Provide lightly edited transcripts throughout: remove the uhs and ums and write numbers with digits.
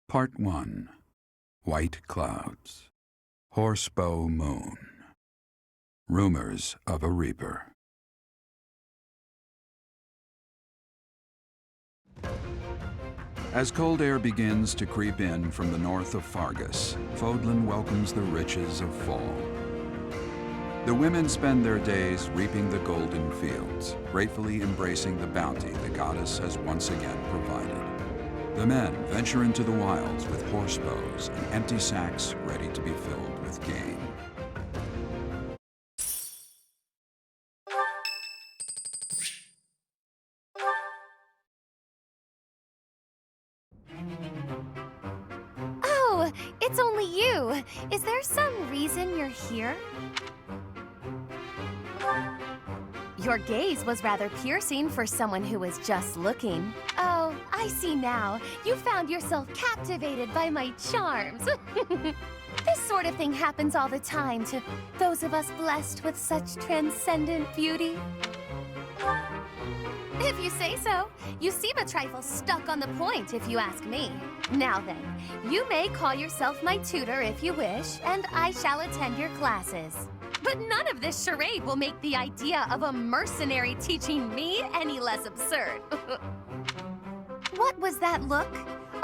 Part 1. White Clouds. Horsebow Moon. Rumors of a Reaper. As cold air begins to creep in from the north of Fargus, Fodlan welcomes the riches of fall. The women spend their days reaping the golden fields, gratefully embracing the bounty the goddess has once again provided. The men venture into the wilds with horsebows and empty sacks ready to be filled with game. Oh, it's only you. Is there some reason you're here? Your gaze was rather piercing for someone who was just looking. Oh, I see now. You found yourself captivated by my charms. This sort of thing happens all the time to those of us blessed with such transcendent beauty. If you say so. You seem a trifle stuck on the point, if you ask me. Now then, you may call yourself my tutor if you wish, and I shall attend your classes. But none of this charade will make the idea of a mercenary teaching me any less absurd. What was that look?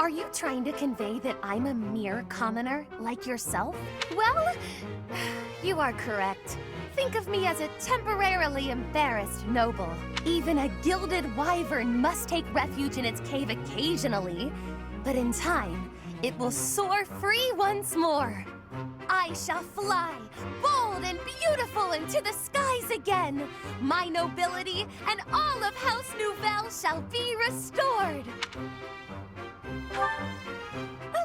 Are you trying to convey that I'm a mere commoner like yourself? Well, you are correct. Think of me as a temporarily embarrassed noble. Even a gilded wyvern must take refuge in its cave occasionally. But in time, it will soar free once more. I shall fly, bold and beautiful, into the skies again. My nobility and all of House Nouvelle shall be restored.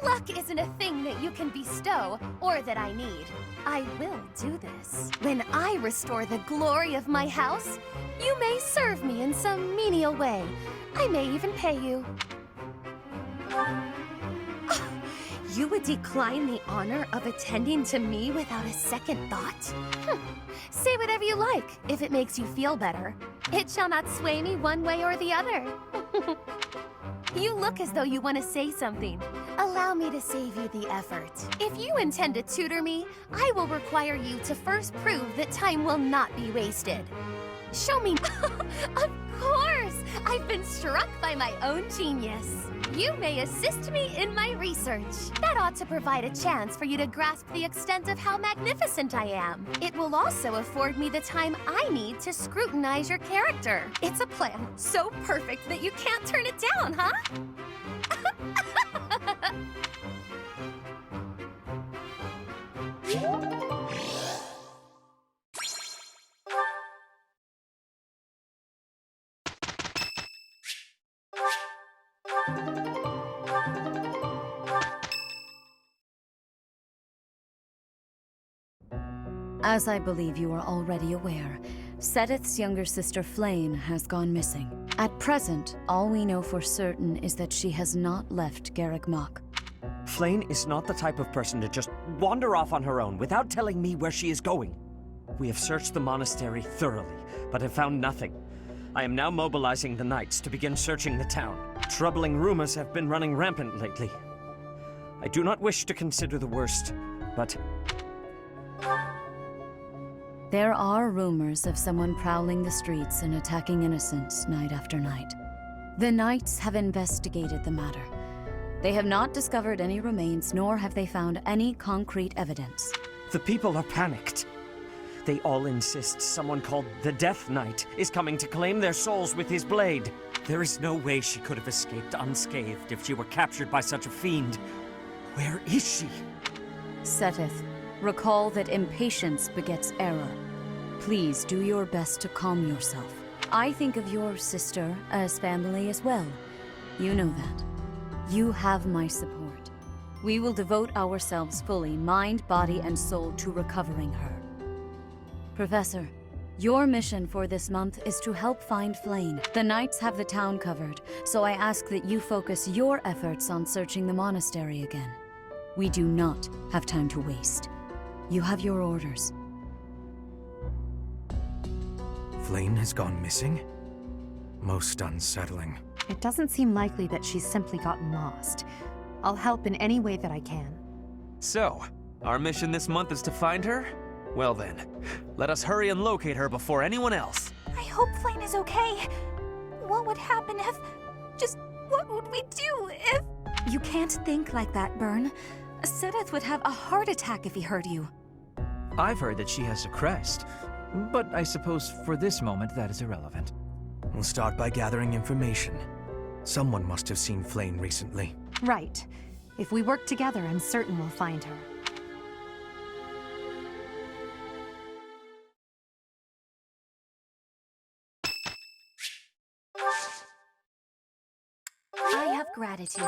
Luck isn't a thing that you can bestow, or that I need. I will do this. When I restore the glory of my house, you may serve me in some menial way. I may even pay you. You would decline the honor of attending to me without a second thought? Say whatever you like, if it makes you feel better. It shall not sway me one way or the other. You look as though you want to say something. Allow me to save you the effort. If you intend to tutor me, I will require you to first prove that time will not be wasted. Show me. Of course! I've been struck by my own genius. You may assist me in my research. That ought to provide a chance for you to grasp the extent of how magnificent I am. It will also afford me the time I need to scrutinize your character. It's a plan so perfect that you can't turn it down, huh? As I believe you are already aware, Seteth's younger sister Flayn has gone missing. At present, all we know for certain is that she has not left Garreg Mach. Flayn is not the type of person to just wander off on her own without telling me where she is going. We have searched the monastery thoroughly, but have found nothing. I am now mobilizing the knights to begin searching the town. Troubling rumors have been running rampant lately. I do not wish to consider the worst, but... There are rumors of someone prowling the streets and attacking innocents night after night. The knights have investigated the matter. They have not discovered any remains, nor have they found any concrete evidence. The people are panicked. They all insist someone called the Death Knight is coming to claim their souls with his blade. There is no way she could have escaped unscathed if she were captured by such a fiend. Where is she? Seteth, recall that impatience begets error. Please do your best to calm yourself. I think of your sister as family as well. You know that. You have my support. We will devote ourselves fully, mind, body, and soul, to recovering her. Professor, your mission for this month is to help find Flayn. The Knights have the town covered, so I ask that you focus your efforts on searching the monastery again. We do not have time to waste. You have your orders. Flayn has gone missing? Most unsettling. It doesn't seem likely that she's simply gotten lost. I'll help in any way that I can. So, our mission this month is to find her? Well then, let us hurry and locate her before anyone else. I hope Flayn is okay. What would happen if... Just what would we do if... You can't think like that, Bern. Sedith would have a heart attack if he heard you. I've heard that she has a crest, but I suppose for this moment that is irrelevant. We'll start by gathering information. Someone must have seen Flayn recently. Right. If we work together, I'm certain we'll find her. I have gratitude.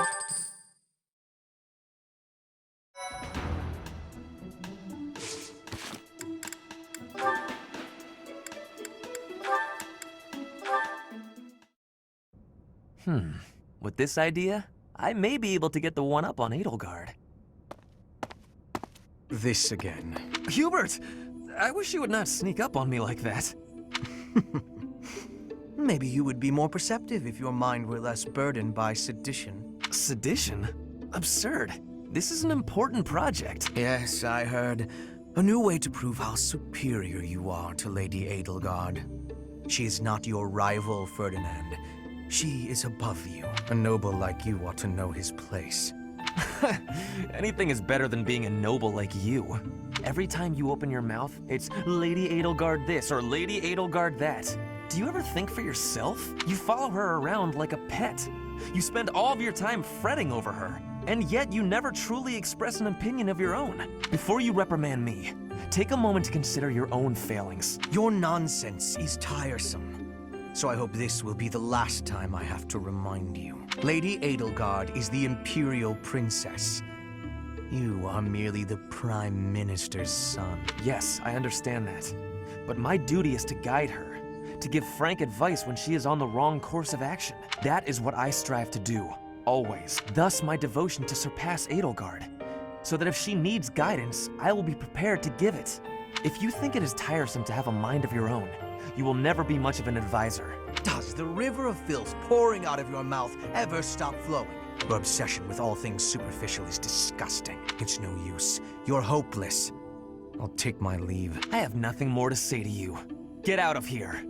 With this idea, I may be able to get the one-up on Edelgard. This again. Hubert! I wish you would not sneak up on me like that. Maybe you would be more perceptive if your mind were less burdened by sedition. Sedition? Absurd. This is an important project. Yes, I heard. A new way to prove how superior you are to Lady Edelgard. She is not your rival, Ferdinand. She is above you. A noble like you ought to know his place. Anything is better than being a noble like you. Every time you open your mouth, it's Lady Edelgard this or Lady Edelgard that. Do you ever think for yourself? You follow her around like a pet. You spend all of your time fretting over her, and yet you never truly express an opinion of your own. Before you reprimand me, take a moment to consider your own failings. Your nonsense is tiresome. So I hope this will be the last time I have to remind you. Lady Edelgard is the Imperial Princess. You are merely the Prime Minister's son. Yes, I understand that. But my duty is to guide her, to give frank advice when she is on the wrong course of action. That is what I strive to do, always. Thus my devotion to surpass Edelgard, so that if she needs guidance, I will be prepared to give it. If you think it is tiresome to have a mind of your own, you will never be much of an advisor. Does the river of filth pouring out of your mouth ever stop flowing? Your obsession with all things superficial is disgusting. It's no use. You're hopeless. I'll take my leave. I have nothing more to say to you. Get out of here.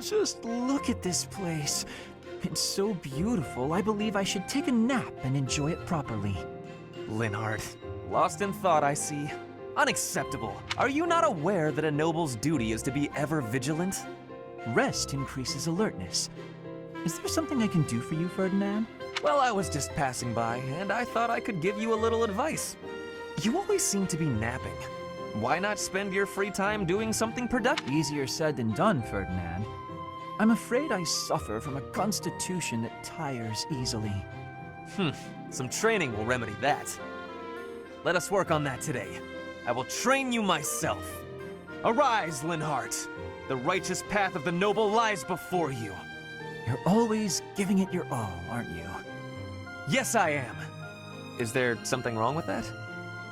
Just look at this place. It's so beautiful, I believe I should take a nap and enjoy it properly. Lihnhardt, lost in thought, I see. Unacceptable. Are you not aware that a noble's duty is to be ever vigilant? Rest increases alertness. Is there something I can do for you, Ferdinand? Well, I was just passing by, and I thought I could give you a little advice. You always seem to be napping. Why not spend your free time doing something productive? Easier said than done, Ferdinand. I'm afraid I suffer from a constitution that tires easily. Some training will remedy that. Let us work on that today. I will train you myself. Arise, Lihnhardt. The righteous path of the noble lies before you. You're always giving it your all, aren't you? Yes, I am. Is there something wrong with that?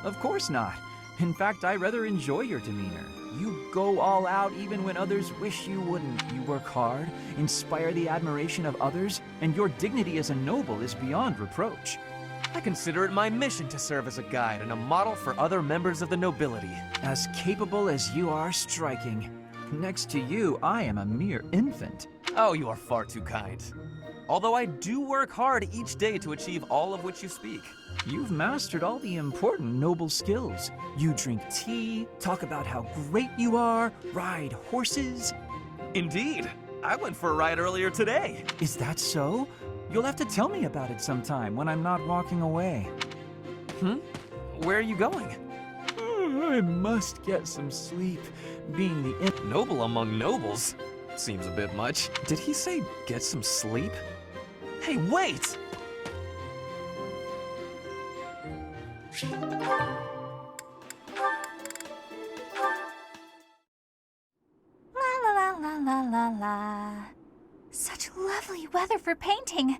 Of course not. In fact, I rather enjoy your demeanor. You go all out even when others wish you wouldn't. You work hard, inspire the admiration of others, and your dignity as a noble is beyond reproach. I consider it my mission to serve as a guide and a model for other members of the nobility. As capable as you are striking. Next to you, I am a mere infant. Oh, you are far too kind. Although I do work hard each day to achieve all of which you speak. You've mastered all the important noble skills. You drink tea, talk about how great you are, ride horses. Indeed. I went for a ride earlier today. Is that so? You'll have to tell me about it sometime when I'm not walking away. Where are you going? I must get some sleep. Being the Noble among nobles? Seems a bit much. Did he say get some sleep? Hey, wait! La la la la la la la. Such lovely weather for painting.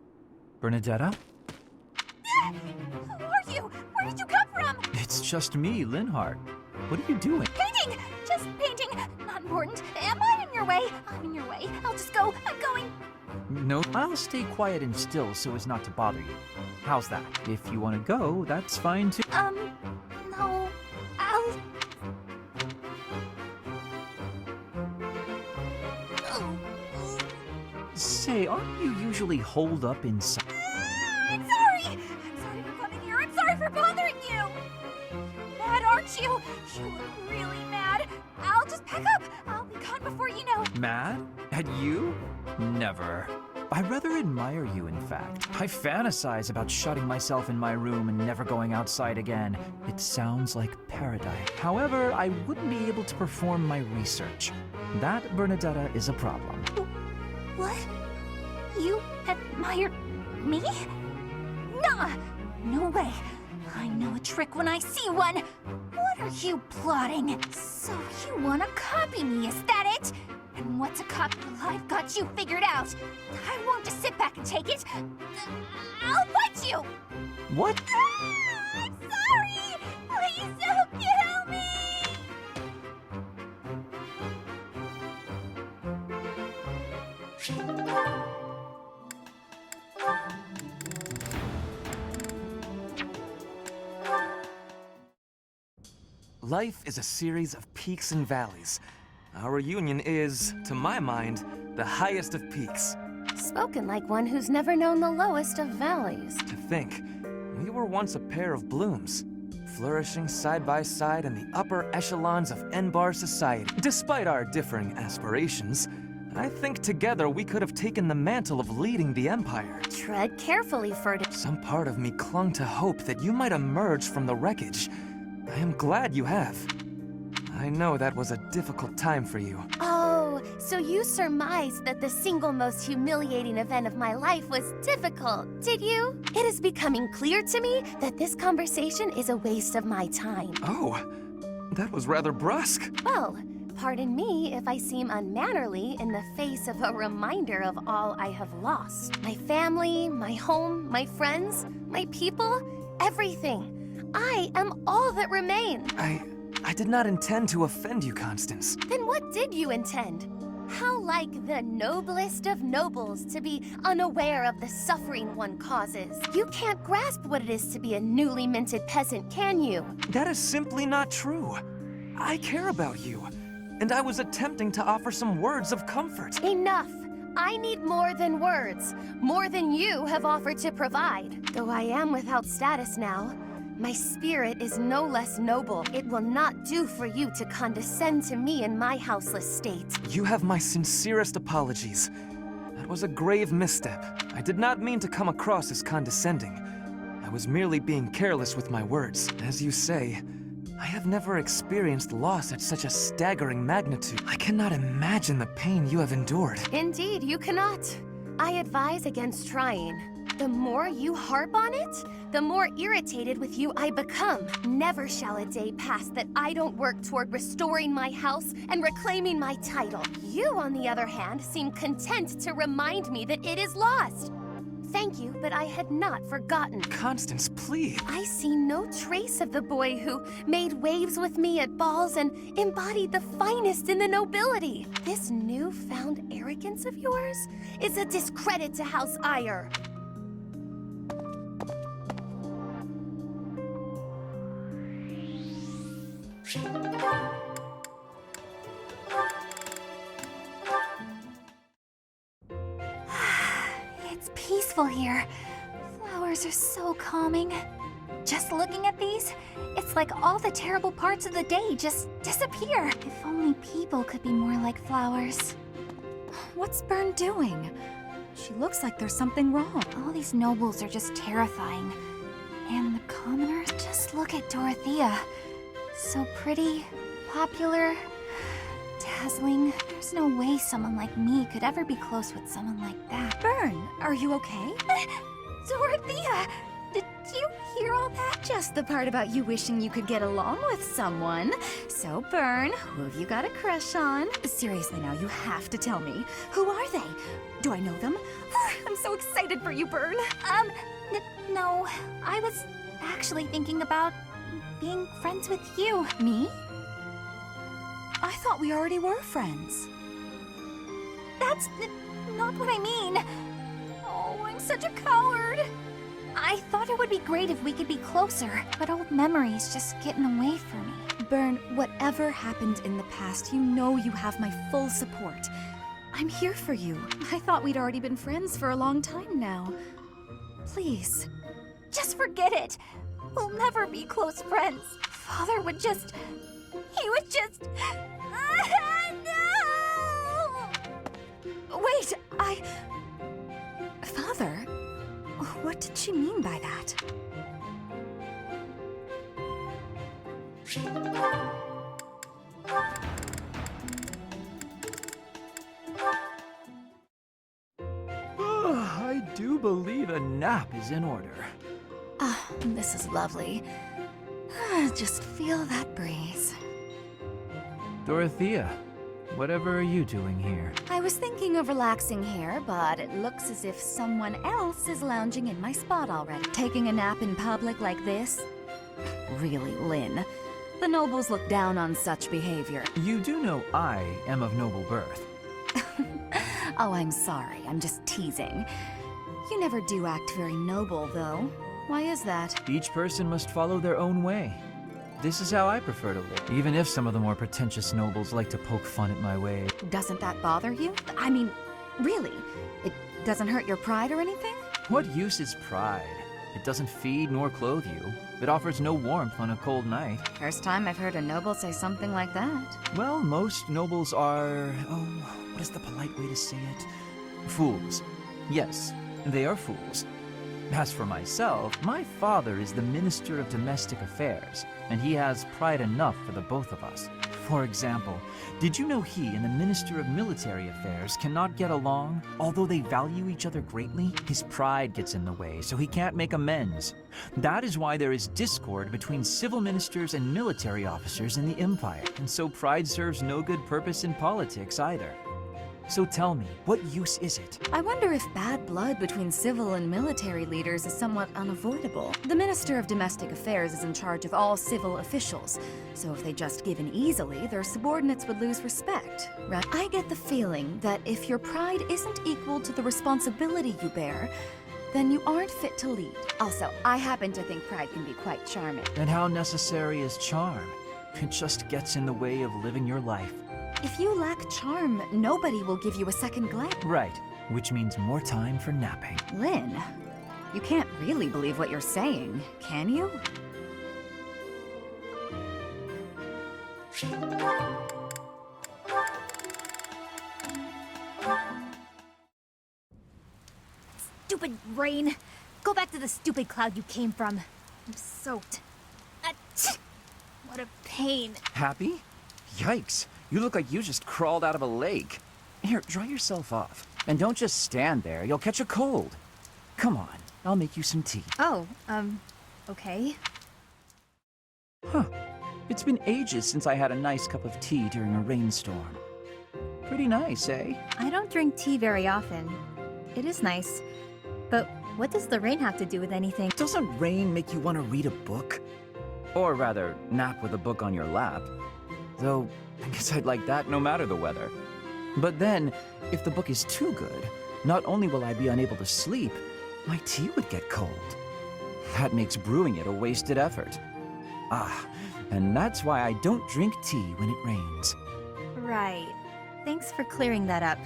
Bernadetta? Who are you? Where did you come from? It's just me, Lihnhardt. What are you doing? Painting! Just painting. Not important. Am I in your way? I'm in your way. I'll just go. I'm going. No, I'll stay quiet and still so as not to bother you. How's that? If you want to go, that's fine too. No. I'll... Say, aren't you usually holed up inside? I'm sorry! I'm sorry for coming here. I'm sorry for bothering you! Mad, aren't you? You look really mad. I'll just pack up. I'll be gone before you know. Mad? At you? Never. I rather admire you, in fact. I fantasize about shutting myself in my room and never going outside again. It sounds like paradise. However, I wouldn't be able to perform my research. That, Bernadetta, is a problem. What? You admire me? Nah! No way. I know a trick when I see one. What are you plotting? So you want to copy me, is that it? And what's a copy? Well, I've got you figured out. I won't just sit back and take it. I'll fight you! What? I'm sorry! Please don't kill me! Life is a series of peaks and valleys. Our reunion is, to my mind, the highest of peaks. Spoken like one who's never known the lowest of valleys. To think, we were once a pair of blooms, flourishing side by side in the upper echelons of N-Bar society. Despite our differing aspirations, I think together we could have taken the mantle of leading the Empire. Tread carefully, Ferdinand. Some part of me clung to hope that you might emerge from the wreckage. I am glad you have. I know that was a difficult time for you. Oh, so you surmised that the single most humiliating event of my life was difficult, did you? It is becoming clear to me that this conversation is a waste of my time. Oh, that was rather brusque. Well, pardon me if I seem unmannerly in the face of a reminder of all I have lost. My family, my home, my friends, my people, everything. I am all that remain. I did not intend to offend you, Constance. Then what did you intend? How like the noblest of nobles to be unaware of the suffering one causes. You can't grasp what it is to be a newly minted peasant, can you? That is simply not true. I care about you, and I was attempting to offer some words of comfort. Enough. I need more than words, more than you have offered to provide. Though I am without status now, my spirit is no less noble. It will not do for you to condescend to me in my houseless state. You have my sincerest apologies. That was a grave misstep. I did not mean to come across as condescending. I was merely being careless with my words. As you say, I have never experienced loss at such a staggering magnitude. I cannot imagine the pain you have endured. Indeed, you cannot. I advise against trying. The more you harp on it, the more irritated with you I become. Never shall a day pass that I don't work toward restoring my house and reclaiming my title. You, on the other hand, seem content to remind me that it is lost. Thank you, but I had not forgotten. Constance, please. I see no trace of the boy who made waves with me at balls and embodied the finest in the nobility. This newfound arrogance of yours is a discredit to House Ire. It's peaceful here. Flowers are so calming. Just looking at these, it's like all the terrible parts of the day just disappear. If only people could be more like flowers. What's Bern doing? She looks like there's something wrong. All these nobles are just terrifying. And the commoners, just look at Dorothea. So pretty, popular, dazzling. There's no way someone like me could ever be close with someone like that. Bern, are you okay? Dorothea! Did you hear all that? Just the part about you wishing you could get along with someone. So, Bern, who have you got a crush on? Seriously now, you have to tell me. Who are they? Do I know them? I'm so excited for you, Bern. No. I was actually thinking about being friends with you. Me? I thought we already were friends. That's not what I mean. Oh, I'm such a coward. I thought it would be great if we could be closer, but old memories just getting away from me. Bern, whatever happened in the past, you know you have my full support. I'm here for you. I thought we'd already been friends for a long time now. Please. Just forget it. We'll never be close friends. Father would just... He would just... No! Wait, Father? What did she mean by that? I do believe a nap is in order. Ah, this is lovely. Just feel that breeze. Dorothea, whatever are you doing here? I was thinking of relaxing here, but it looks as if someone else is lounging in my spot already. Taking a nap in public like this? Really, Lynn. The nobles look down on such behavior. You do know I am of noble birth. Oh, I'm sorry. I'm just teasing. You never do act very noble, though. Why is that? Each person must follow their own way. This is how I prefer to live, even if some of the more pretentious nobles like to poke fun at my way. Doesn't that bother you? I mean, really? It doesn't hurt your pride or anything? What use is pride? It doesn't feed nor clothe you. It offers no warmth on a cold night. First time I've heard a noble say something like that. Well, most nobles are... oh, what is the polite way to say it? Fools. Yes, they are fools. As for myself, my father is the Minister of Domestic Affairs, and he has pride enough for the both of us. For example, did you know he and the Minister of Military Affairs cannot get along? Although they value each other greatly, his pride gets in the way, so he can't make amends. That is why there is discord between civil ministers and military officers in the Empire, and so pride serves no good purpose in politics either. So tell me, what use is it? I wonder if bad blood between civil and military leaders is somewhat unavoidable. The Minister of Domestic Affairs is in charge of all civil officials, so if they just give in easily, their subordinates would lose respect, right? I get the feeling that if your pride isn't equal to the responsibility you bear, then you aren't fit to lead. Also, I happen to think pride can be quite charming. And how necessary is charm? It just gets in the way of living your life. If you lack charm, nobody will give you a second glance. Right, which means more time for napping. Lynn, you can't really believe what you're saying, can you? Stupid rain! Go back to the stupid cloud you came from. I'm soaked. Achoo! What a pain. Happy? Yikes, you look like you just crawled out of a lake. Here, dry yourself off. And don't just stand there, you'll catch a cold. Come on, I'll make you some tea. Oh, okay. Huh, it's been ages since I had a nice cup of tea during a rainstorm. Pretty nice, eh? I don't drink tea very often. It is nice. But what does the rain have to do with anything? Doesn't rain make you want to read a book? Or rather, nap with a book on your lap. Though, I guess I'd like that no matter the weather. But then, if the book is too good, not only will I be unable to sleep, my tea would get cold. That makes brewing it a wasted effort. Ah, and that's why I don't drink tea when it rains. Right. Thanks for clearing that up.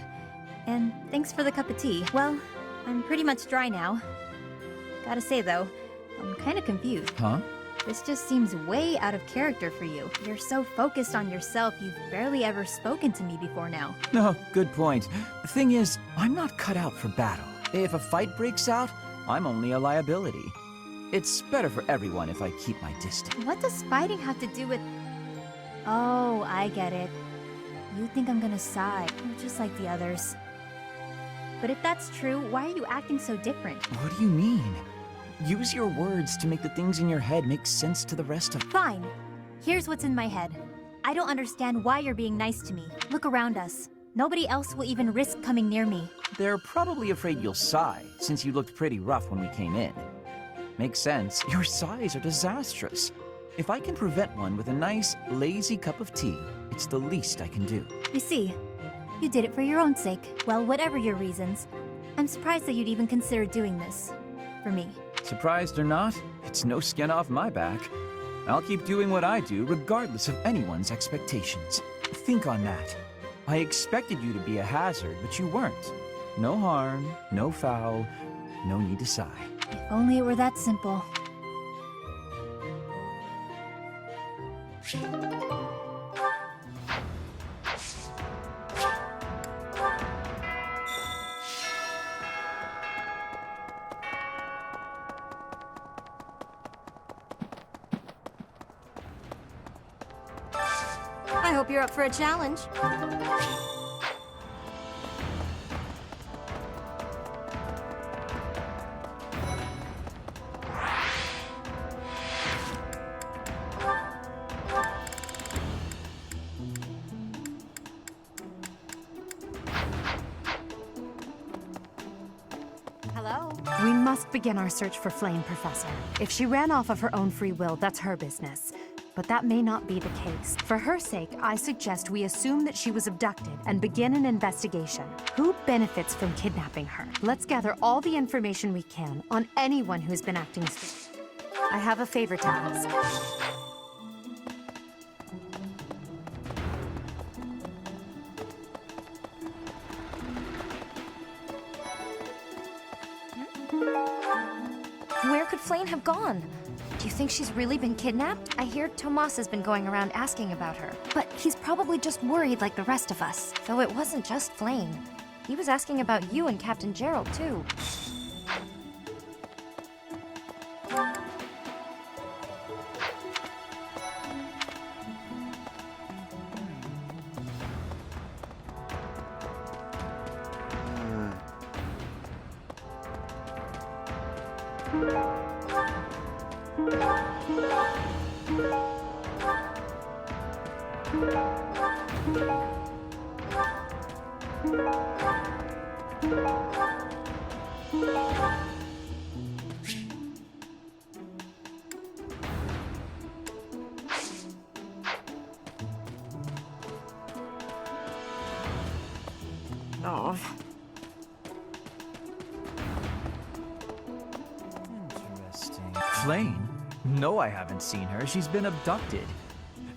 And thanks for the cup of tea. Well, I'm pretty much dry now. Gotta say though, I'm kinda confused. Huh? This just seems way out of character for you. You're so focused on yourself, you've barely ever spoken to me before now. No, good point. The thing is, I'm not cut out for battle. If a fight breaks out, I'm only a liability. It's better for everyone if I keep my distance. What does fighting have to do with... Oh, I get it. You think I'm gonna sigh, just like the others. But if that's true, why are you acting so different? What do you mean? Use your words to make the things in your head make sense to the rest of... Fine. Here's what's in my head. I don't understand why you're being nice to me. Look around us. Nobody else will even risk coming near me. They're probably afraid you'll sigh, since you looked pretty rough when we came in. Makes sense. Your sighs are disastrous. If I can prevent one with a nice, lazy cup of tea, it's the least I can do. You see, you did it for your own sake. Well, whatever your reasons, I'm surprised that you'd even consider doing this. For me. Surprised or not, it's no skin off my back. I'll keep doing what I do, regardless of anyone's expectations. Think on that. I expected you to be a hazard, but you weren't. No harm, no foul, no need to sigh. If only it were that simple. I hope you're up for a challenge. Hello? We must begin our search for Flayn, Professor. If she ran off of her own free will, that's her business. But that may not be the case. For her sake, I suggest we assume that she was abducted and begin an investigation. Who benefits from kidnapping her? Let's gather all the information we can on anyone who's been acting strange. I have a favor to ask. Where could Flayn have gone? Do you think she's really been kidnapped? I hear Tomas has been going around asking about her. But he's probably just worried like the rest of us. Though it wasn't just Flayn. He was asking about you and Captain Gerald, too. Oh. Interesting. Flayn? No, I haven't seen her. She's been abducted.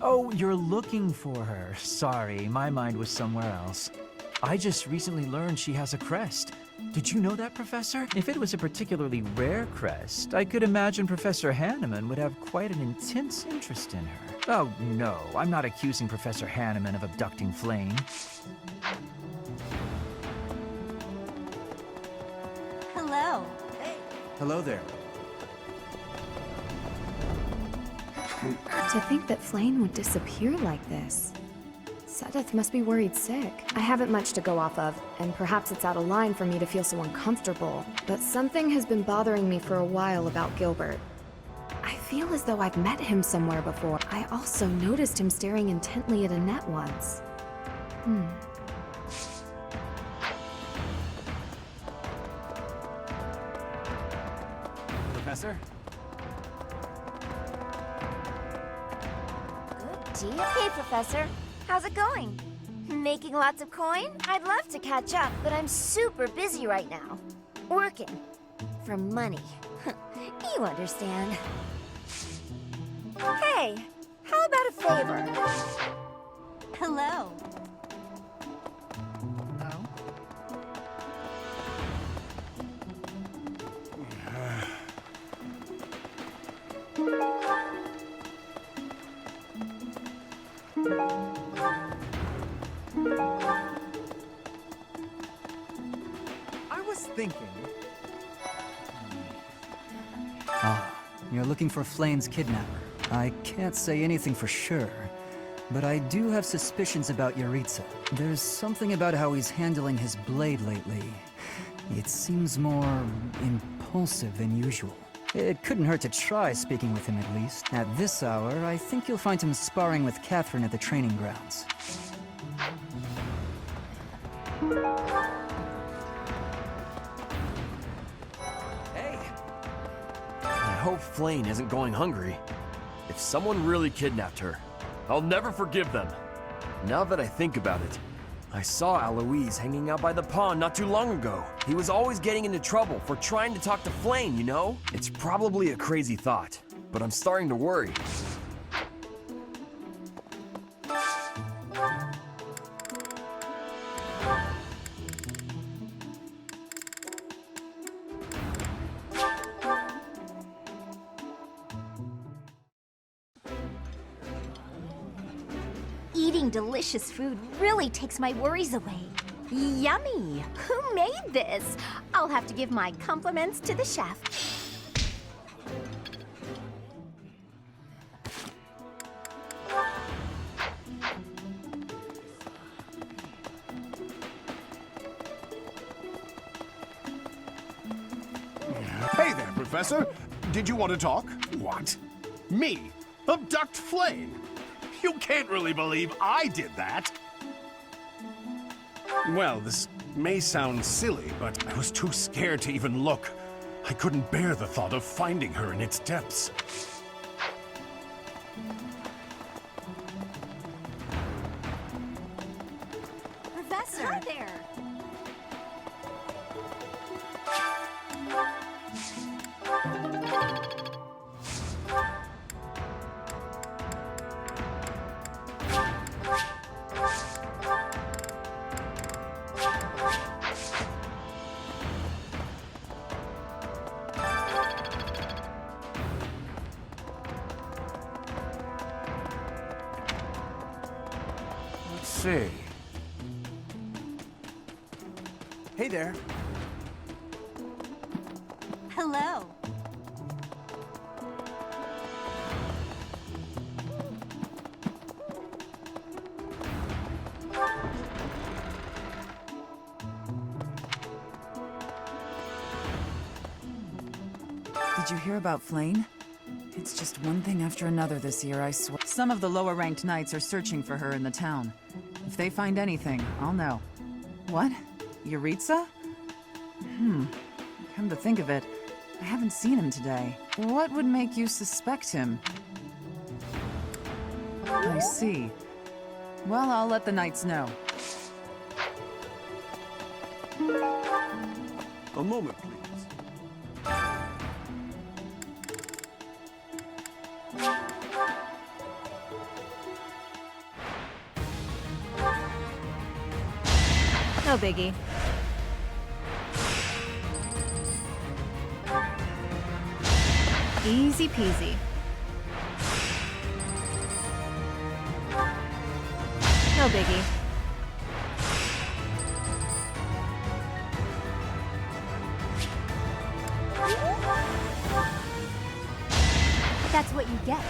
Oh, you're looking for her. Sorry, my mind was somewhere else. I just recently learned she has a crest. Did you know that, Professor? If it was a particularly rare crest, I could imagine Professor Hanneman would have quite an intense interest in her. Oh, no, I'm not accusing Professor Hanneman of abducting Flayn. Hello. Hello there. To think that Flayn would disappear like this. Sedith must be worried sick. I haven't much to go off of, and perhaps it's out of line for me to feel so uncomfortable, but something has been bothering me for a while about Gilbert. I feel as though I've met him somewhere before. I also noticed him staring intently at Annette once. Professor? Good deal. Hey, Professor. How's it going? Making lots of coin? I'd love to catch up, but I'm super busy right now. Working. For money. You understand. Hey, how about a favor? Hello. thinking. Ah, you're looking for Flayn's kidnapper. I can't say anything for sure, but I do have suspicions about Yaritza. There's something about how he's handling his blade lately. It seems more impulsive than usual. It couldn't hurt to try speaking with him at least. At this hour, I think you'll find him sparring with Catherine at the training grounds. Hey! I hope Flayn isn't going hungry. If someone really kidnapped her, I'll never forgive them. Now that I think about it, I saw Aloise hanging out by the pond not too long ago. He was always getting into trouble for trying to talk to Flayn, you know? It's probably a crazy thought, but I'm starting to worry. Eating delicious food really takes my worries away. Yummy! Who made this? I'll have to give my compliments to the chef. Hey there, Professor. Did you want to talk? What? Me? Abduct Flayn? You can't really believe I did that. Well, this may sound silly, but I was too scared to even look. I couldn't bear the thought of finding her in its depths. Professor! Hi there! Let's see. Hey there. Hello. Did you hear about Flayn? It's just one thing after another this year, I swear. Some of the lower-ranked knights are searching for her in the town. If they find anything, I'll know. What? Yaritza? Come to think of it, I haven't seen him today. What would make you suspect him? I see. Well, I'll let the knights know. A moment, please. No biggie. Easy peasy. No biggie. That's what you get.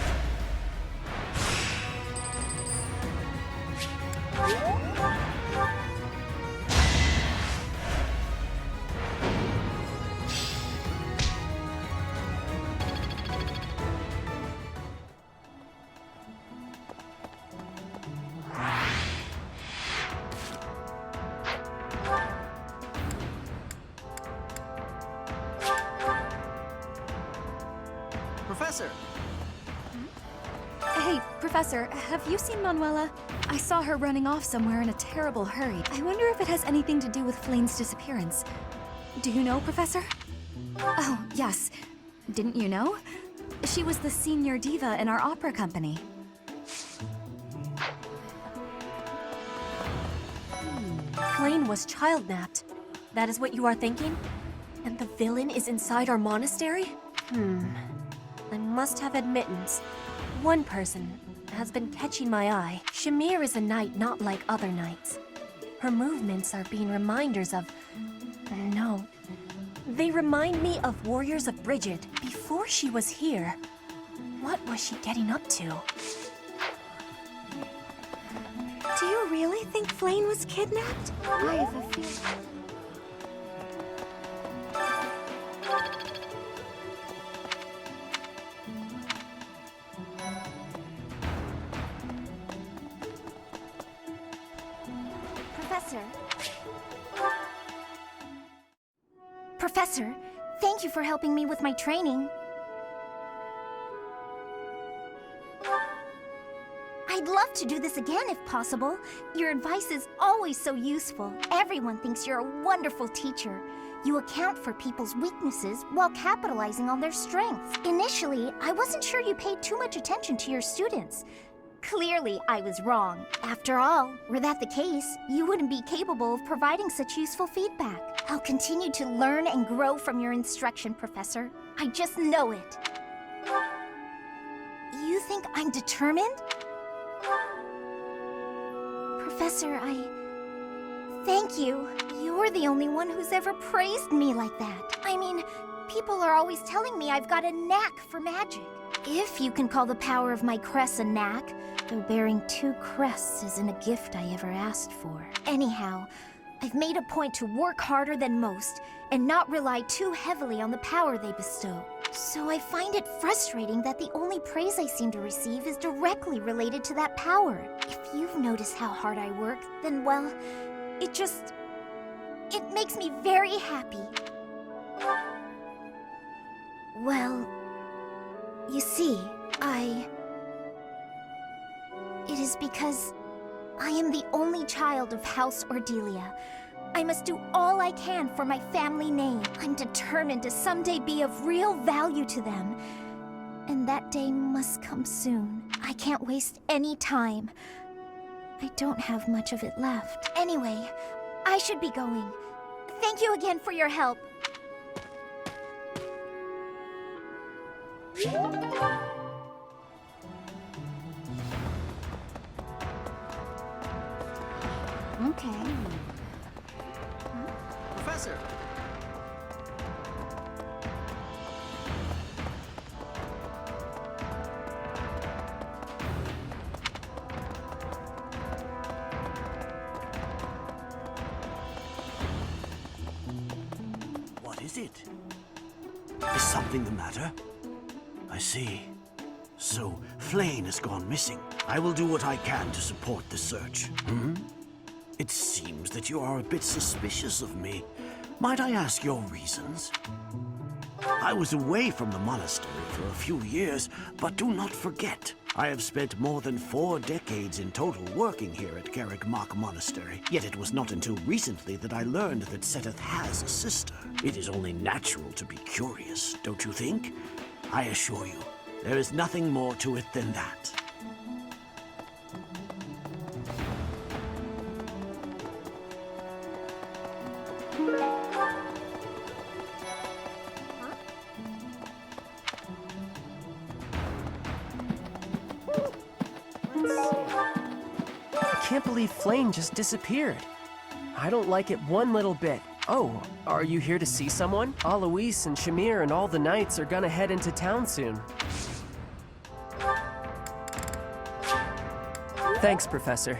Professor! Hey, Professor, have you seen Manuela? I saw her running off somewhere in a terrible hurry. I wonder if it has anything to do with Flayn's disappearance. Do you know, Professor? Oh, yes. Didn't you know? She was the senior diva in our opera company. Flayn was child-napped. That is what you are thinking? And the villain is inside our monastery? I must have admittance. One person has been catching my eye. Shamir is a knight not like other knights. Her movements are being reminders of... No, They remind me of warriors of Brigid before she was here. What was she getting up to? Do you really think Flayn was kidnapped? I have a feeling. Professor, thank you for helping me with my training. I'd love to do this again if possible. Your advice is always so useful. Everyone thinks you're a wonderful teacher. You account for people's weaknesses while capitalizing on their strengths. Initially, I wasn't sure you paid too much attention to your students. Clearly, I was wrong. After all, were that the case, you wouldn't be capable of providing such useful feedback. I'll continue to learn and grow from your instruction, Professor. I just know it. You think I'm determined? Professor, thank you. You're the only one who's ever praised me like that. I mean, people are always telling me I've got a knack for magic. If you can call the power of my crest a knack, though bearing 2 crests isn't a gift I ever asked for. Anyhow, I've made a point to work harder than most and not rely too heavily on the power they bestow. So I find it frustrating that the only praise I seem to receive is directly related to that power. If you've noticed how hard I work, then well, it makes me very happy. Well, you see, it is because I am the only child of House Ordelia. I must do all I can for my family name. I'm determined to someday be of real value to them. And that day must come soon. I can't waste any time. I don't have much of it left. Anyway, I should be going. Thank you again for your help. Okay. Professor! What is it? Is something the matter? I see. So, Flayn has gone missing. I will do what I can to support the search. It seems that you are a bit suspicious of me. Might I ask your reasons? I was away from the monastery for a few years, but do not forget, I have spent more than 4 decades in total working here at Garreg-Mach Monastery. Yet it was not until recently that I learned that Seteth has a sister. It is only natural to be curious, don't you think? I assure you, there is nothing more to it than that. I can't believe Flayn just disappeared. I don't like it one little bit. Oh, are you here to see someone? Alois and Shamir and all the knights are gonna head into town soon. Thanks, Professor.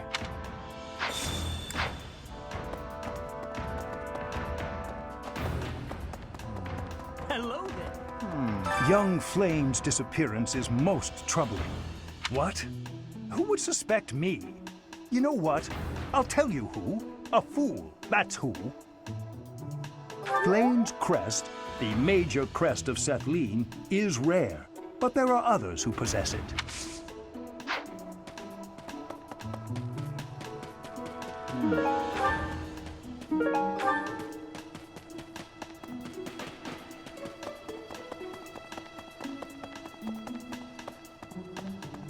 Hello there. Young Flayn's disappearance is most troubling. What? Who would suspect me? You know what? I'll tell you who. A fool, that's who. Flayn's crest, the major crest of Sethlin, is rare, but there are others who possess it.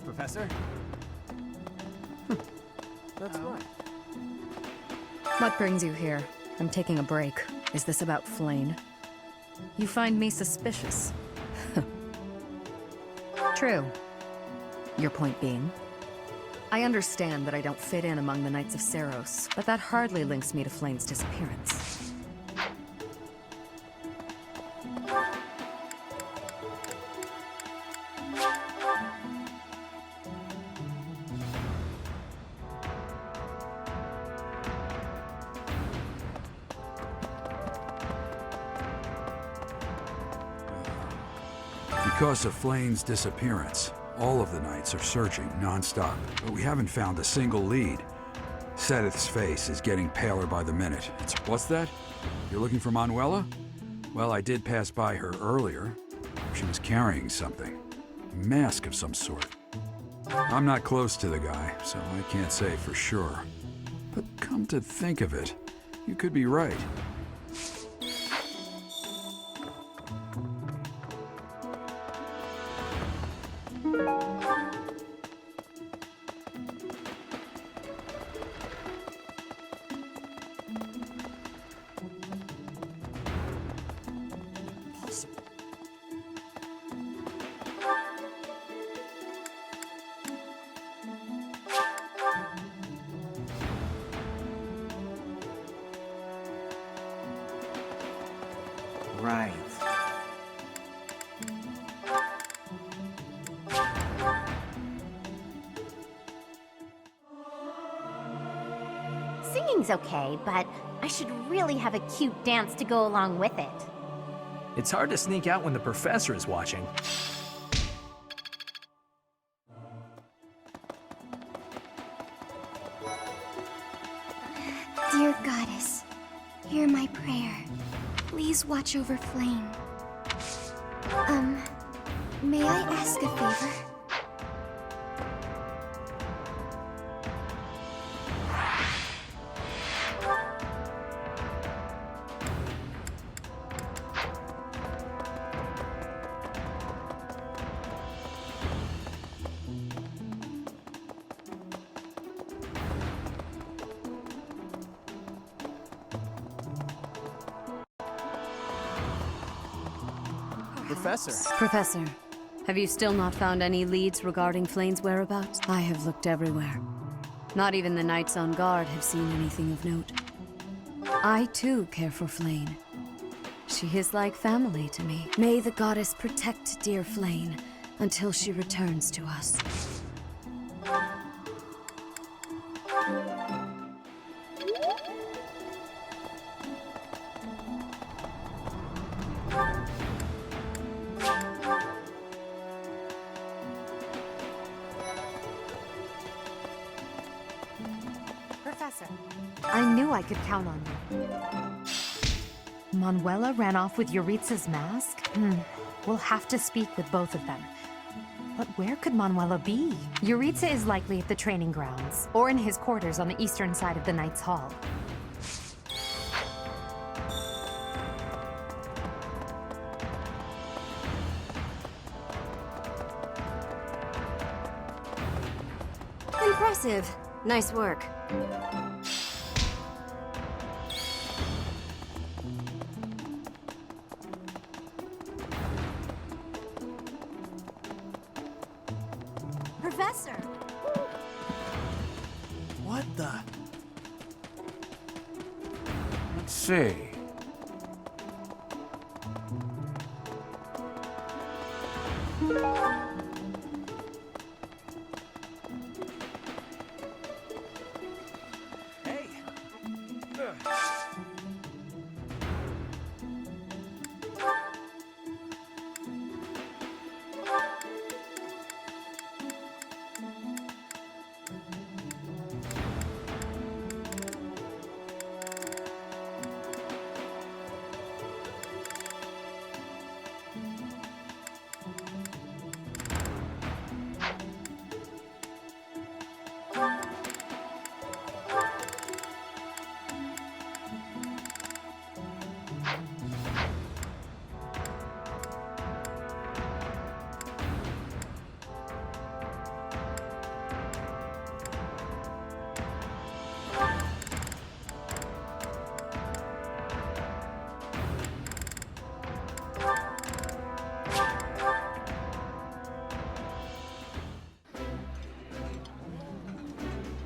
Professor? That's right. What brings you here? I'm taking a break. Is this about Flayn? You find me suspicious. True. Your point being? I understand that I don't fit in among the Knights of Seiros, but that hardly links me to Flayn's disappearance. Because of Flayn's disappearance, all of the knights are searching non-stop, but we haven't found a single lead. Sedith's face is getting paler by the minute. What's that? You're looking for Manuela? Well, I did pass by her earlier. She was carrying something. A mask of some sort. I'm not close to the guy, so I can't say for sure. But come to think of it, you could be right. Right. Singing's okay, but I should really have a cute dance to go along with it. It's hard to sneak out when the professor is watching. Dear Goddess, hear my prayer. Please watch over Flayn. May I ask a favor? Professor, have you still not found any leads regarding Flayn's whereabouts? I have looked everywhere. Not even the knights on guard have seen anything of note. I too care for Flayn. She is like family to me. May the goddess protect dear Flayn until she returns to us. Professor, I knew I could count on you. Manuela ran off with Yuritsa's mask? We'll have to speak with both of them. But where could Manuela be? Yuritsa is likely at the training grounds, or in his quarters on the eastern side of the Knight's Hall. Impressive. Nice work. Professor! What the? Let's see.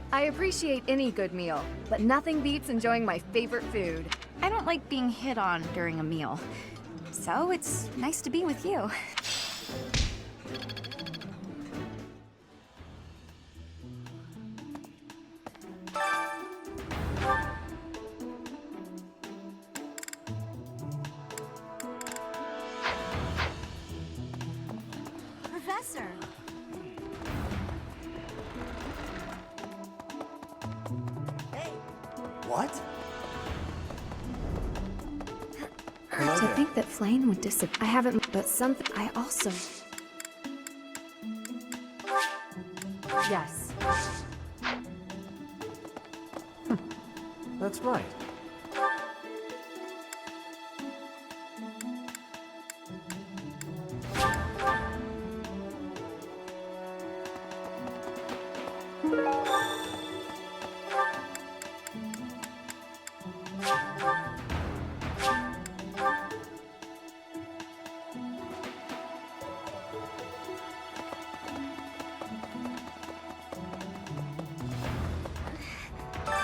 I appreciate any good meal, but nothing beats enjoying my favorite food. I don't like being hit on during a meal, so it's nice to be with you. What? To think that Flayn would disappear. I haven't, but something. I also. Yes. That's right.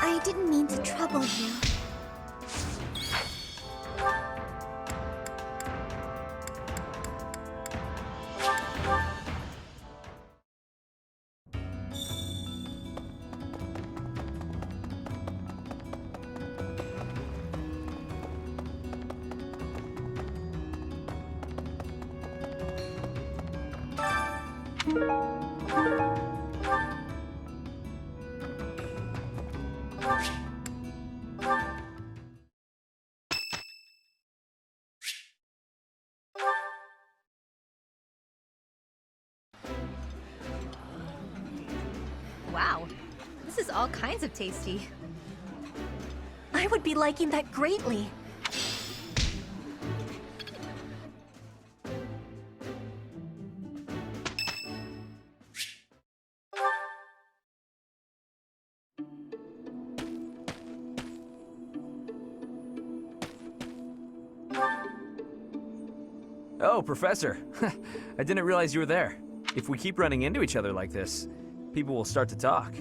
I didn't mean to trouble you. Wow, this is all kinds of tasty. I would be liking that greatly. Oh, Professor. I didn't realize you were there. If we keep running into each other like this, people will start to talk.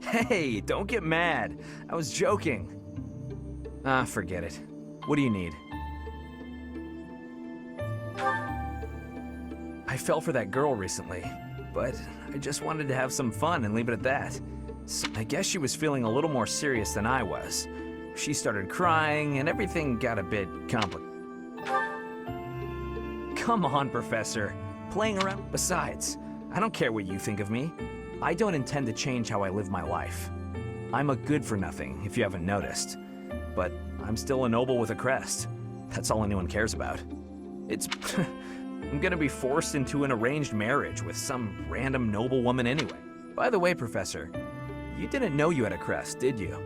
Hey, don't get mad. I was joking. Ah, forget it. What do you need? I fell for that girl recently, but I just wanted to have some fun and leave it at that. So I guess she was feeling a little more serious than I was. She started crying, and everything got a bit complicated. Come on, Professor. Playing around. Besides, I don't care what you think of me. I don't intend to change how I live my life. I'm a good-for-nothing, if you haven't noticed. But I'm still a noble with a crest. That's all anyone cares about. It's... I'm gonna be forced into an arranged marriage with some random noble woman anyway. By the way, Professor, you didn't know you had a crest, did you?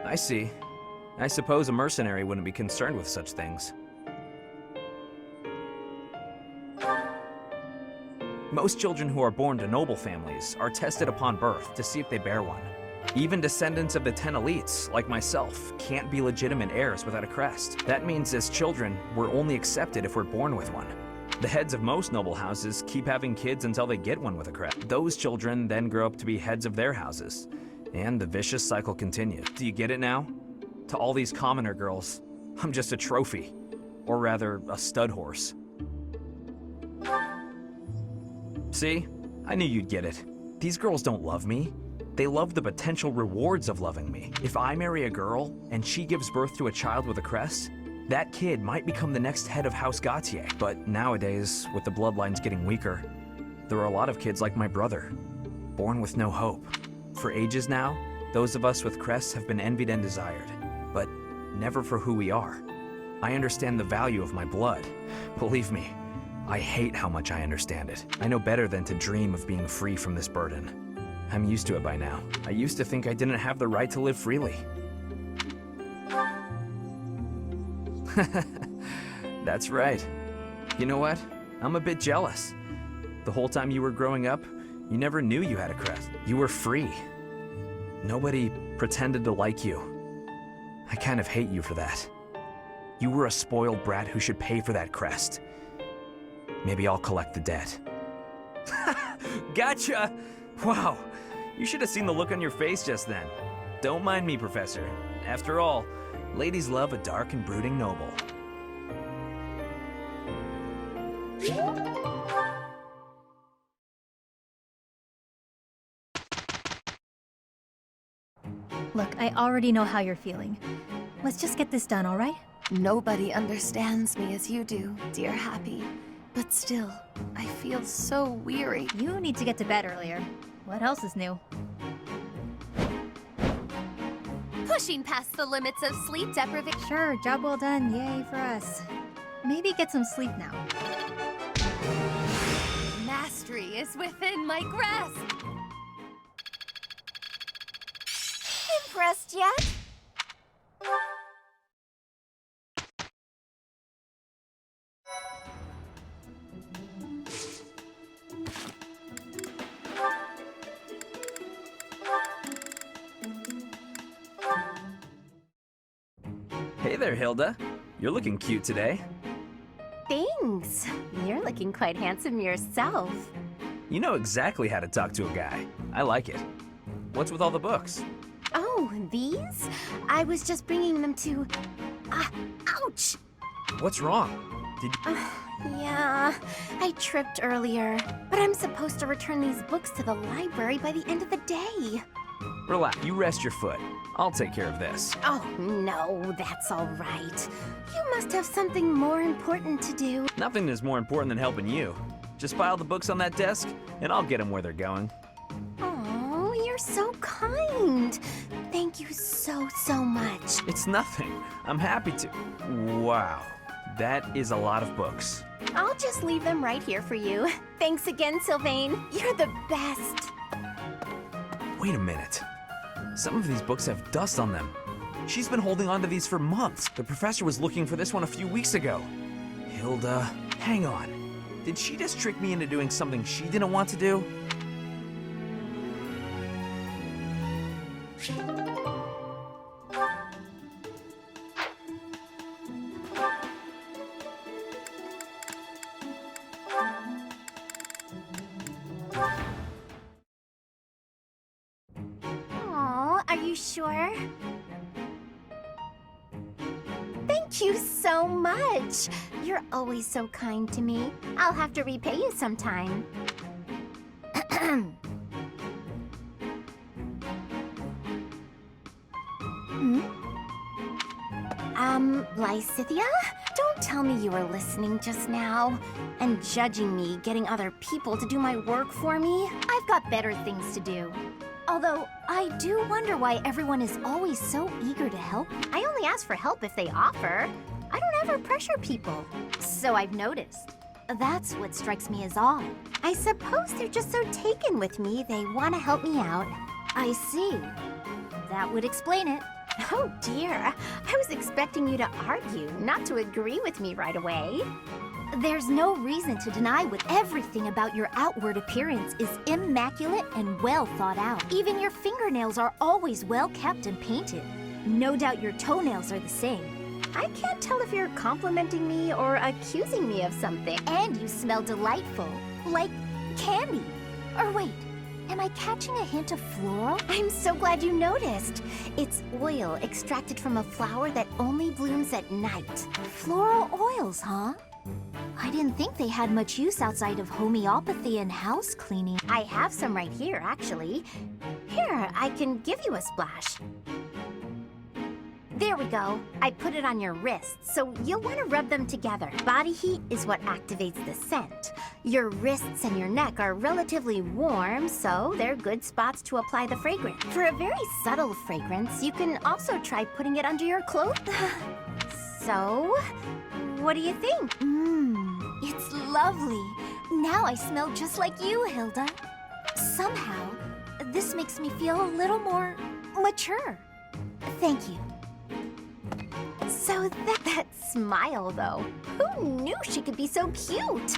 I see. I suppose a mercenary wouldn't be concerned with such things. Most children who are born to noble families are tested upon birth to see if they bear one. Even descendants of the 10 elites, like myself, can't be legitimate heirs without a crest. That means as children, we're only accepted if we're born with one. The heads of most noble houses keep having kids until they get one with a crest. Those children then grow up to be heads of their houses, and the vicious cycle continues. Do you get it now? To all these commoner girls, I'm just a trophy. Or rather, a stud horse. See? I knew you'd get it. These girls don't love me. They love the potential rewards of loving me. If I marry a girl, and she gives birth to a child with a crest, that kid might become the next head of House Gautier. But nowadays, with the bloodlines getting weaker, there are a lot of kids like my brother, born with no hope. For ages now, those of us with crests have been envied and desired, but never for who we are. I understand the value of my blood. Believe me, I hate how much I understand it. I know better than to dream of being free from this burden. I'm used to it by now. I used to think I didn't have the right to live freely. That's right. You know what? I'm a bit jealous. The whole time you were growing up, you never knew you had a crest. You were free. Nobody pretended to like you. I kind of hate you for that. You were a spoiled brat who should pay for that crest. Maybe I'll collect the debt. Gotcha! Wow, you should have seen the look on your face just then. Don't mind me, Professor. After all, ladies love a dark and brooding noble. Look, I already know how you're feeling. Let's just get this done, all right? Nobody understands me as you do, dear Happy. But still, I feel so weary. You need to get to bed earlier. What else is new? Pushing past the limits of sleep deprivation. Sure, job well done. Yay for us. Maybe get some sleep now. Mastery is within my grasp. Impressed yet? Hey there, Hilda. You're looking cute today. Thanks. You're looking quite handsome yourself. You know exactly how to talk to a guy. I like it. What's with all the books? Oh, these? I was just bringing them to... ouch! What's wrong? Did Yeah, I tripped earlier. But I'm supposed to return these books to the library by the end of the day. Relax. You rest your foot. I'll take care of this. Oh, no, that's all right. You must have something more important to do. Nothing is more important than helping you. Just pile the books on that desk, and I'll get them where they're going. Oh, you're so kind. Thank you so, so much. It's nothing. I'm happy to. Wow. That is a lot of books. I'll just leave them right here for you. Thanks again, Sylvain. You're the best. Wait a minute. Some of these books have dust on them. She's been holding on to these for months. The professor was looking for this one a few weeks ago. Hilda, hang on. Did she just trick me into doing something she didn't want to do? Are you sure? Thank you so much. You're always so kind to me. I'll have to repay you sometime. Lysithia? Don't tell me you were listening just now and judging me getting other people to do my work for me. I've got better things to do. Although, I do wonder why everyone is always so eager to help. I only ask for help if they offer. I don't ever pressure people. So I've noticed. That's what strikes me as odd. I suppose they're just so taken with me, they want to help me out. I see. That would explain it. Oh dear, I was expecting you to argue, not to agree with me right away. There's no reason to deny what everything about your outward appearance is immaculate and well thought out. Even your fingernails are always well kept and painted. No doubt your toenails are the same. I can't tell if you're complimenting me or accusing me of something. And you smell delightful, like candy. Or wait, am I catching a hint of floral? I'm so glad you noticed. It's oil extracted from a flower that only blooms at night. Floral oils, huh? I didn't think they had much use outside of homeopathy and house cleaning. I have some right here, actually. Here, I can give you a splash. There we go. I put it on your wrists, so you'll want to rub them together. Body heat is what activates the scent. Your wrists and your neck are relatively warm, so they're good spots to apply the fragrance. For a very subtle fragrance, you can also try putting it under your clothes. So, what do you think? It's lovely. Now I smell just like you, Hilda. Somehow, this makes me feel a little more mature. Thank you. So that smile, though. Who knew she could be so cute?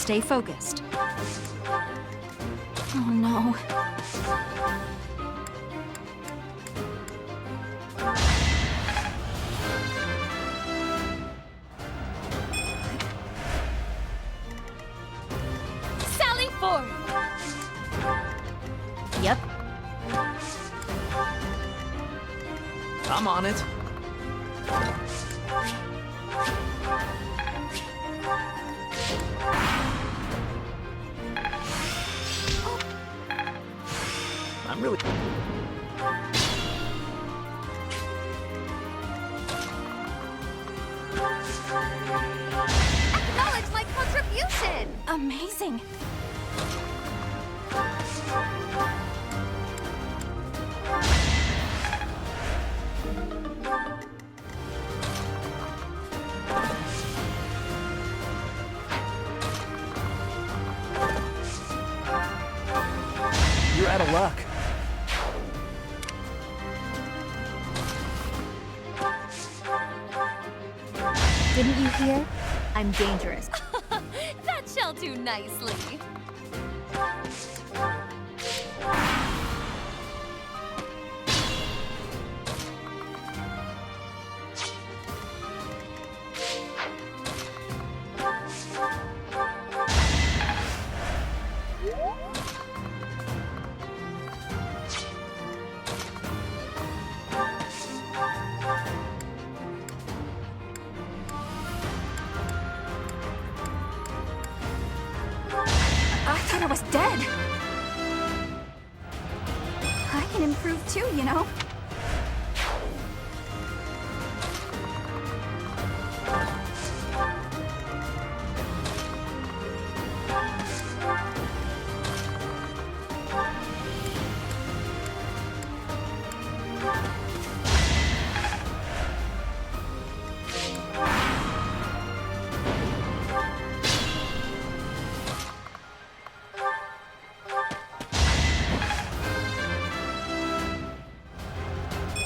Stay focused. Oh no. Sally forth! Yep. I'm on it. I'm really... Acknowledge my contribution! Amazing. You're out of luck. Didn't you hear? I'm dangerous. That shall do nicely. I thought I was dead. I can improve too, you know.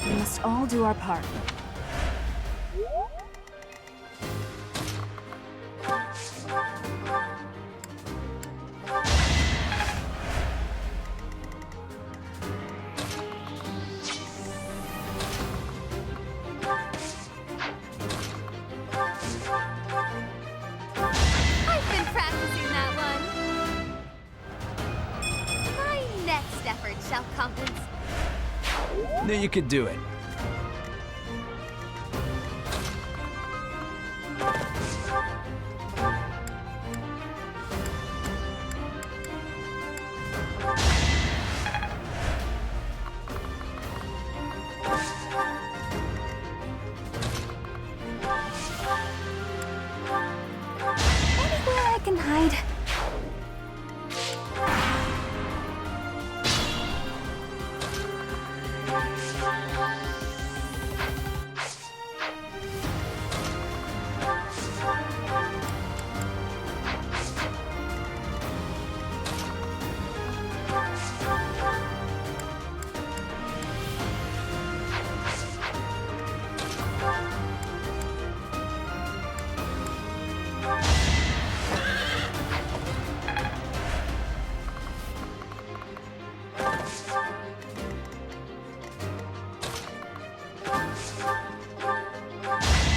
We must all do our part. I've been practicing that one. My next effort shall compensate. Knew you could do it. Anywhere I can hide.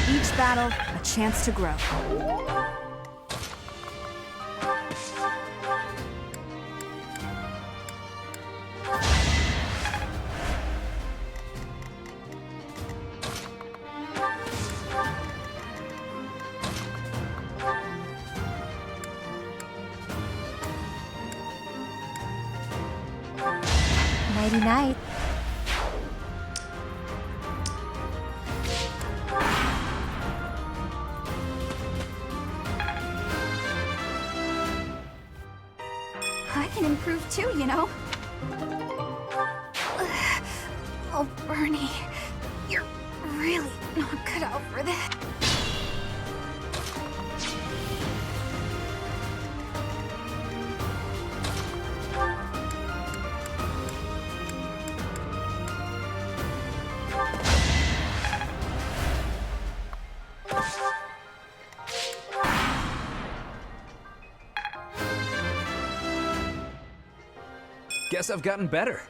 Each battle, a chance to grow. Nighty-night. I can improve too, you know. Oh, Bernie, you're really not cut out for this. Guess I've gotten better.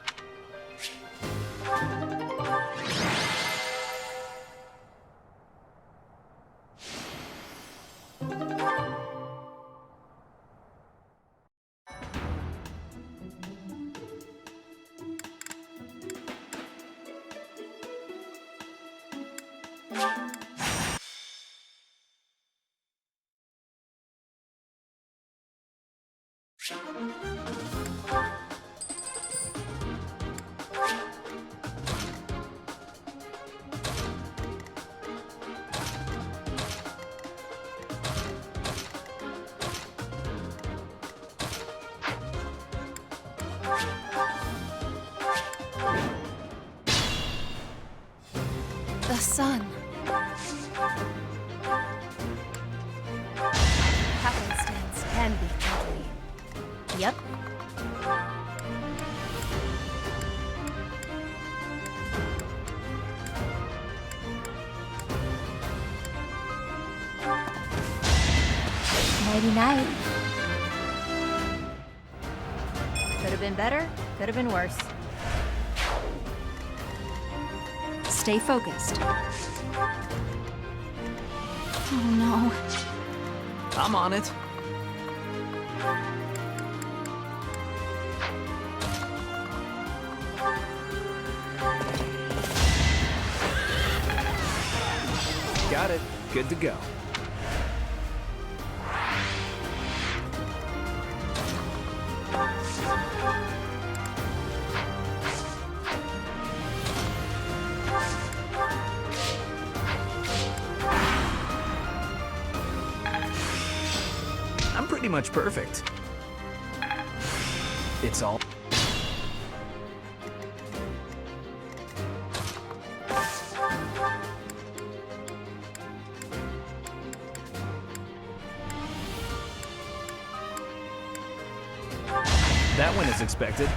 The sun. Happenstance can be deadly. Yep. Nighty night. Could have been better, could have been worse. Stay focused. Oh no. I'm on it. Got it. Good to go. I'm pretty much perfect. It's all... That went as expected.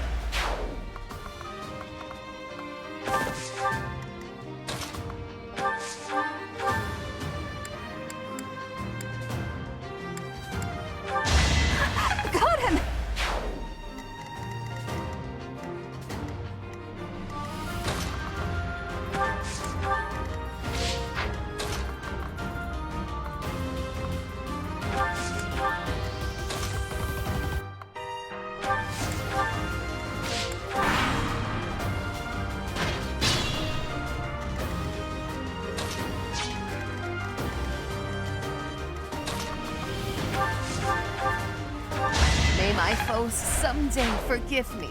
Got him! May my foes someday forgive me.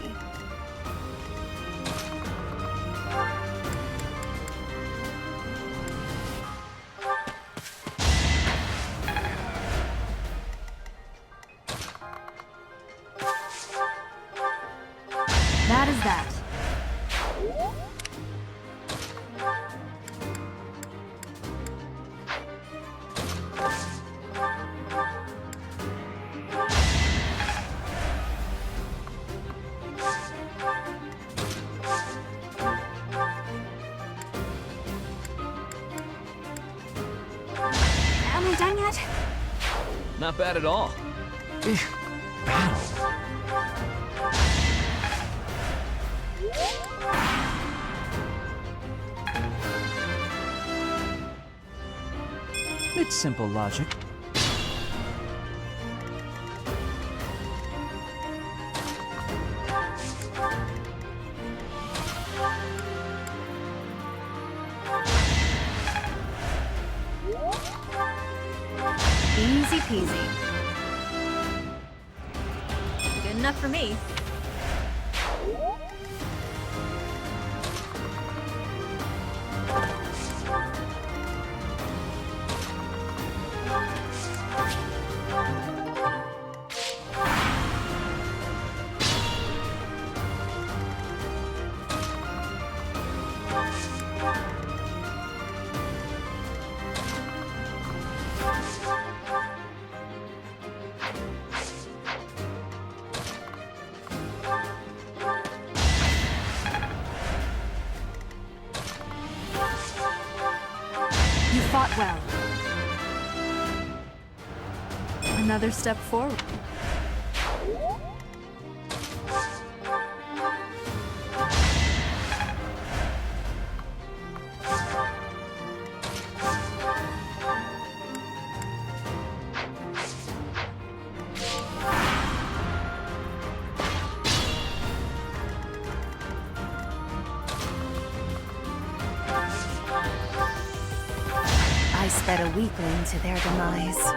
That is that. Am I done yet? Not bad at all. It's simple logic. Easy peasy. Good enough for me. You fought well. Another step forward. but a weakling to their demise.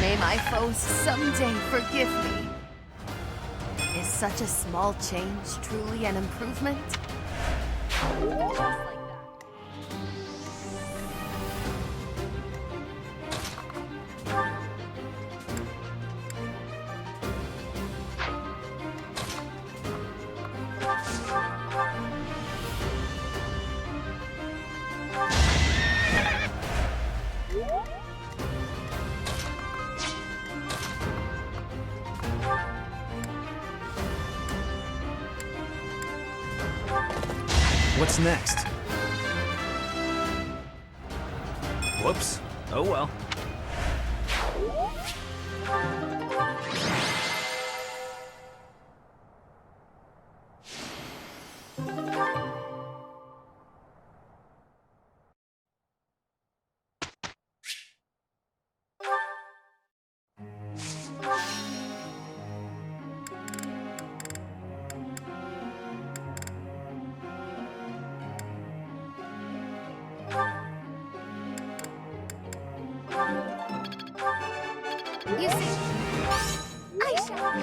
May my foes someday forgive me. Is such a small change truly an improvement? What's next? Whoops. Oh well. You see, I shall...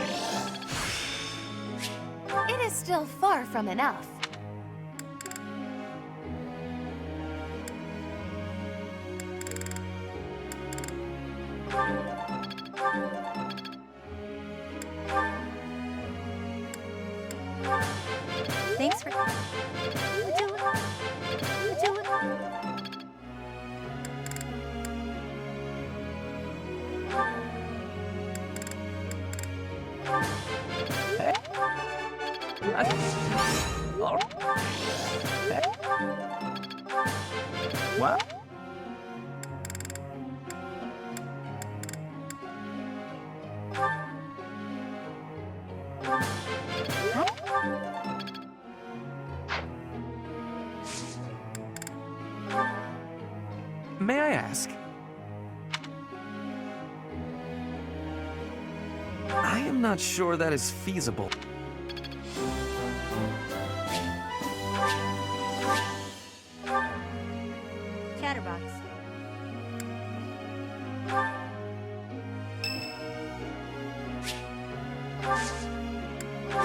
It is still far from enough. Thanks for... What? May I ask? I am not sure that is feasible. Chatterbox.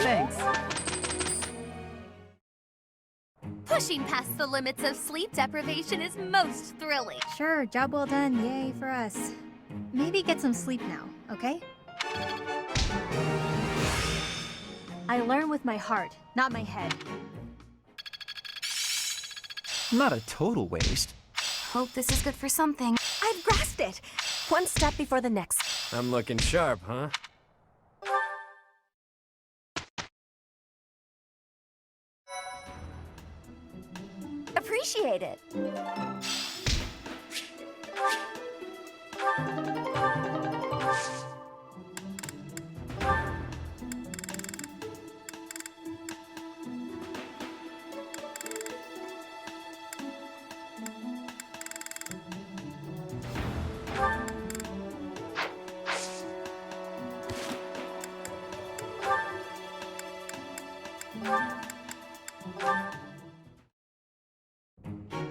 Thanks. Pushing past the limits of sleep deprivation is most thrilling. Sure, job well done. Yay for us. Maybe get some sleep now, okay? I learn with my heart, not my head. Not a total waste. Hope this is good for something. I've grasped it! One step before the next. I'm looking sharp, huh? Appreciate it.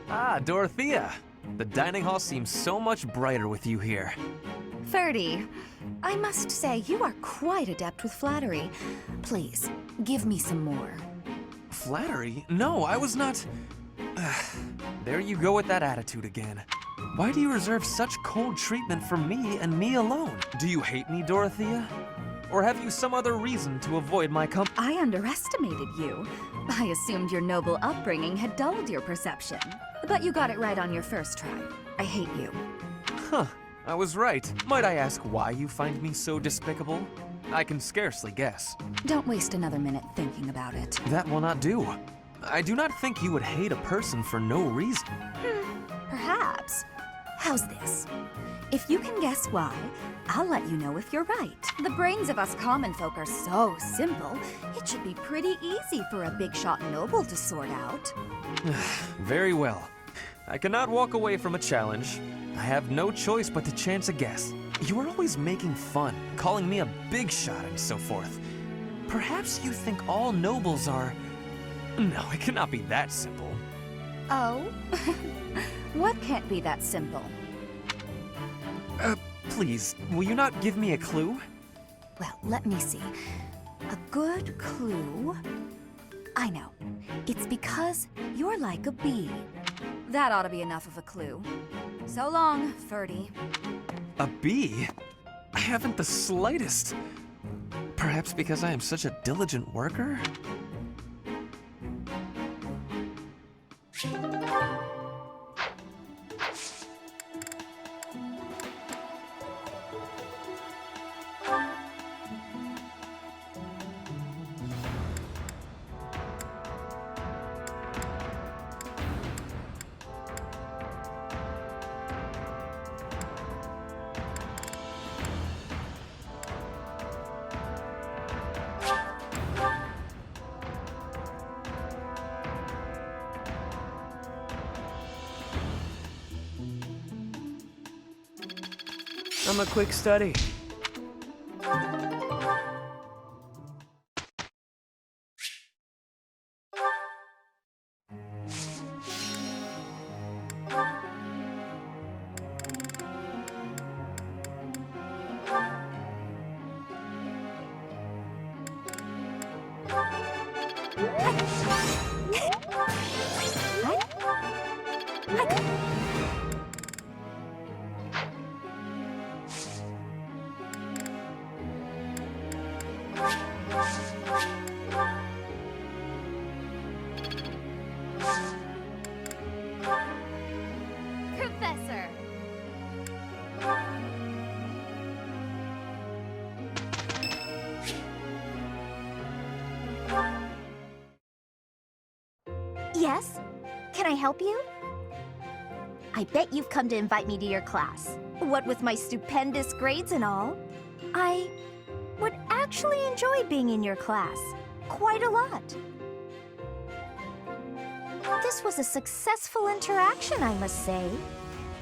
Ah, Dorothea! The dining hall seems so much brighter with you here. Ferdy, I must say you are quite adept with flattery. Please, give me some more. Flattery? No, I was not... There you go with that attitude again. Why do you reserve such cold treatment for me and me alone? Do you hate me, Dorothea? Or have you some other reason to avoid my company? I underestimated you. I assumed your noble upbringing had dulled your perception. But you got it right on your first try. I hate you. Huh, I was right. Might I ask why you find me so despicable? I can scarcely guess. Don't waste another minute thinking about it. That will not do. I do not think you would hate a person for no reason. Perhaps. How's this? If you can guess why, I'll let you know if you're right. The brains of us common folk are so simple, it should be pretty easy for a big shot noble to sort out. Very well. I cannot walk away from a challenge. I have no choice but to chance a guess. You are always making fun, calling me a big shot and so forth. Perhaps you think all nobles are... No, it cannot be that simple. Oh? What can't be that simple? Please, will you not give me a clue? Well, let me see. A good clue? I know. It's because you're like a bee. That ought to be enough of a clue. So long, Ferdy. A bee? I haven't the slightest. Perhaps because I am such a diligent worker? I'm a quick study. Professor! Yes? Can I help you? I bet you've come to invite me to your class. What with my stupendous grades and all, I would actually enjoy being in your class. Quite a lot. This was a successful interaction, I must say.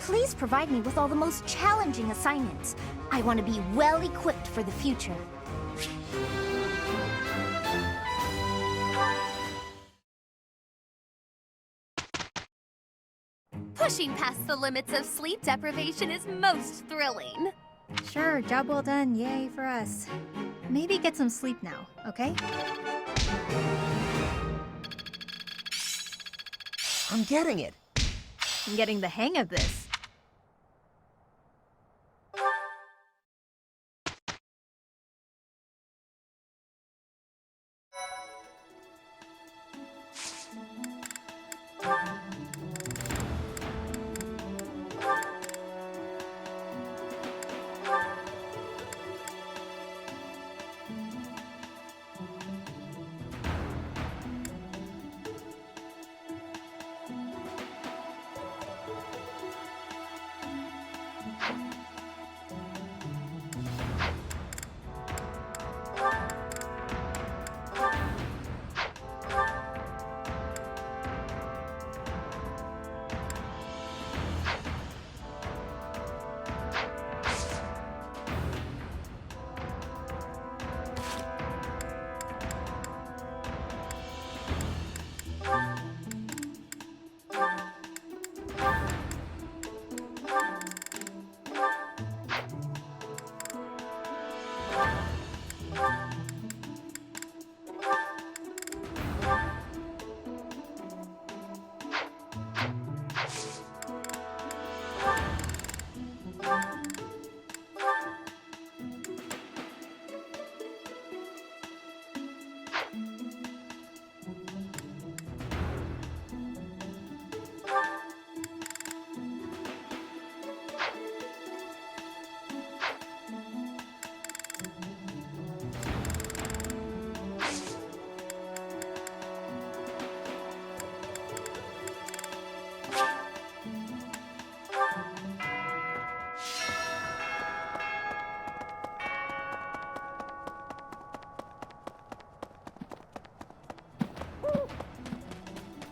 Please provide me with all the most challenging assignments. I want to be well equipped for the future. Pushing past the limits of sleep deprivation is most thrilling. Sure, job well done. Yay for us. Maybe get some sleep now, okay? I'm getting it. I'm getting the hang of this.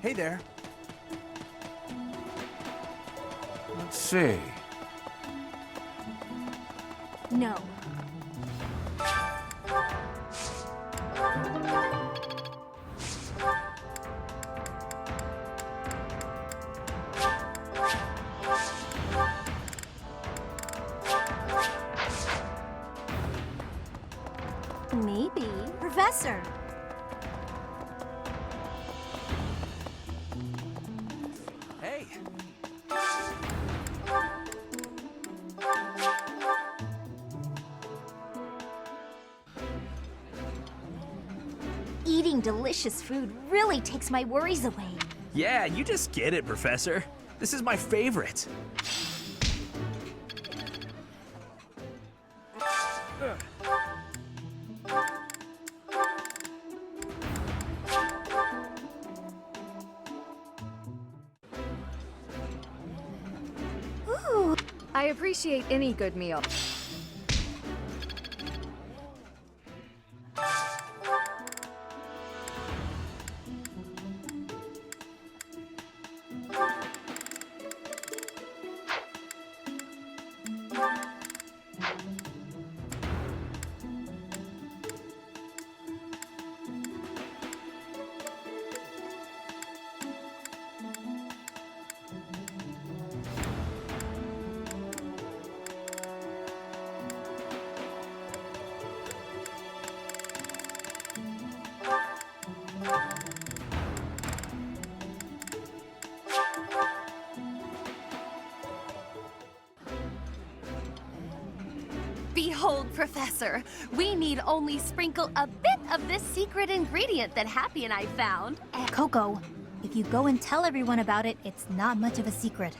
Hey there. Let's see. No. Maybe. Professor! Hey! Eating delicious food really takes my worries away. Yeah, you just get it, Professor. This is my favorite. Ooh. I appreciate any good meal. Behold, Professor, we need only sprinkle a bit of this secret ingredient that Happy and I found. Coco, if you go and tell everyone about it, it's not much of a secret.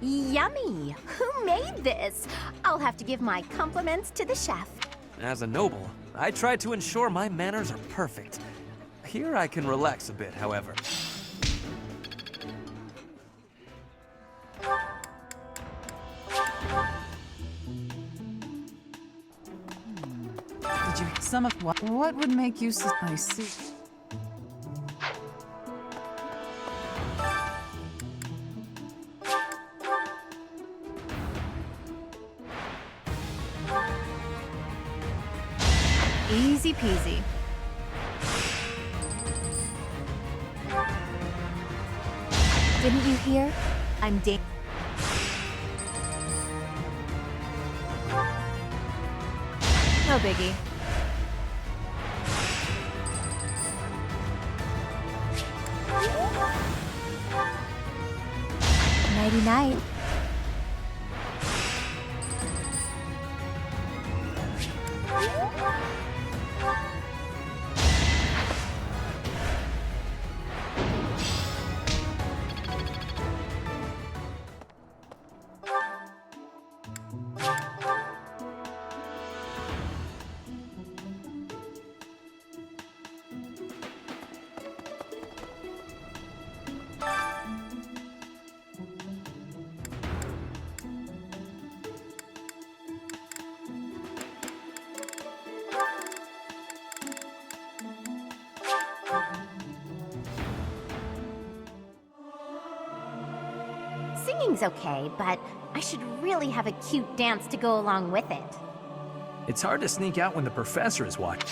Yummy! Who made this? I'll have to give my compliments to the chef. As a noble, I try to ensure my manners are perfect. Here I can relax a bit, however. Did you some of what would make you I see. Easy peasy. Didn't you hear? I'm No biggie. Nighty-night. Singing's okay, but I should really have a cute dance to go along with it. It's hard to sneak out when the professor is watching.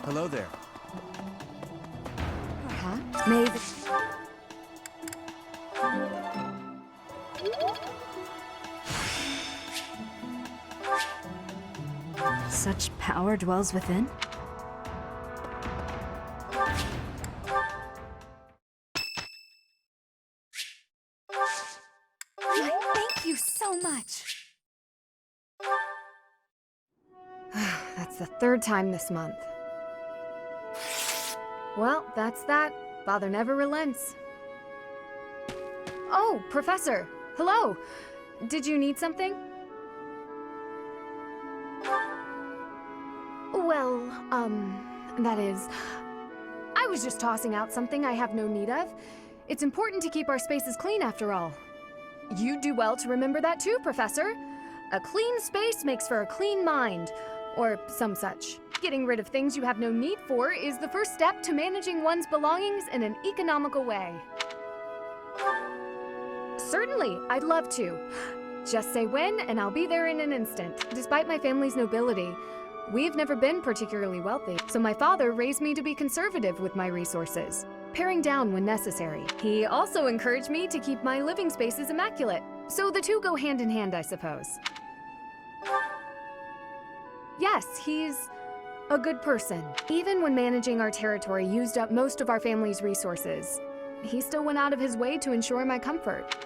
Hello there. Perhaps. Maybe. Such power dwells within? Thank you so much. It's the 3rd time this month. Well, that's that. Father never relents. Oh, Professor! Hello! Did you need something? Well, that is... I was just tossing out something I have no need of. It's important to keep our spaces clean, after all. You'd do well to remember that too, Professor. A clean space makes for a clean mind, or some such. Getting rid of things you have no need for is the first step to managing one's belongings in an economical way. Certainly, I'd love to. Just say when, and I'll be there in an instant. Despite my family's nobility, we've never been particularly wealthy, so my father raised me to be conservative with my resources, paring down when necessary. He also encouraged me to keep my living spaces immaculate, so the two go hand in hand, I suppose. Yes, he's a good person. Even when managing our territory used up most of our family's resources, he still went out of his way to ensure my comfort.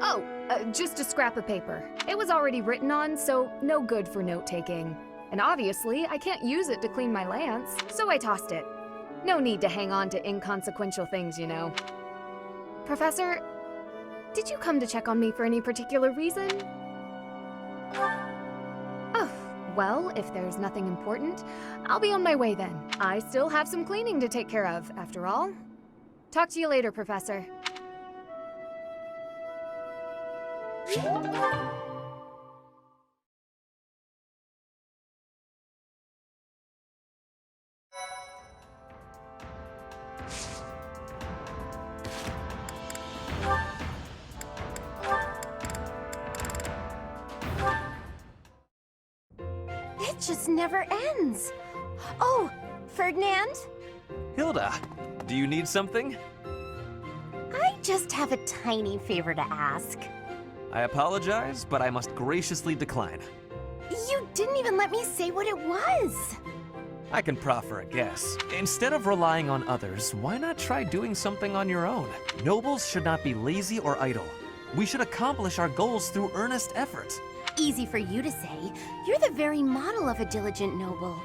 Oh, just a scrap of paper. It was already written on, so no good for note-taking. And obviously, I can't use it to clean my lance, so I tossed it. No need to hang on to inconsequential things, you know. Professor, did you come to check on me for any particular reason? Oh, well, if there's nothing important, I'll be on my way then. I still have some cleaning to take care of, after all. Talk to you later, Professor. It just never ends. Oh, Ferdinand? Hilda, do you need something? I just have a tiny favor to ask. I apologize, but I must graciously decline. You didn't even let me say what it was. I can proffer a guess. Instead of relying on others, why not try doing something on your own? Nobles should not be lazy or idle. We should accomplish our goals through earnest effort. Easy for you to say. You're the very model of a diligent noble.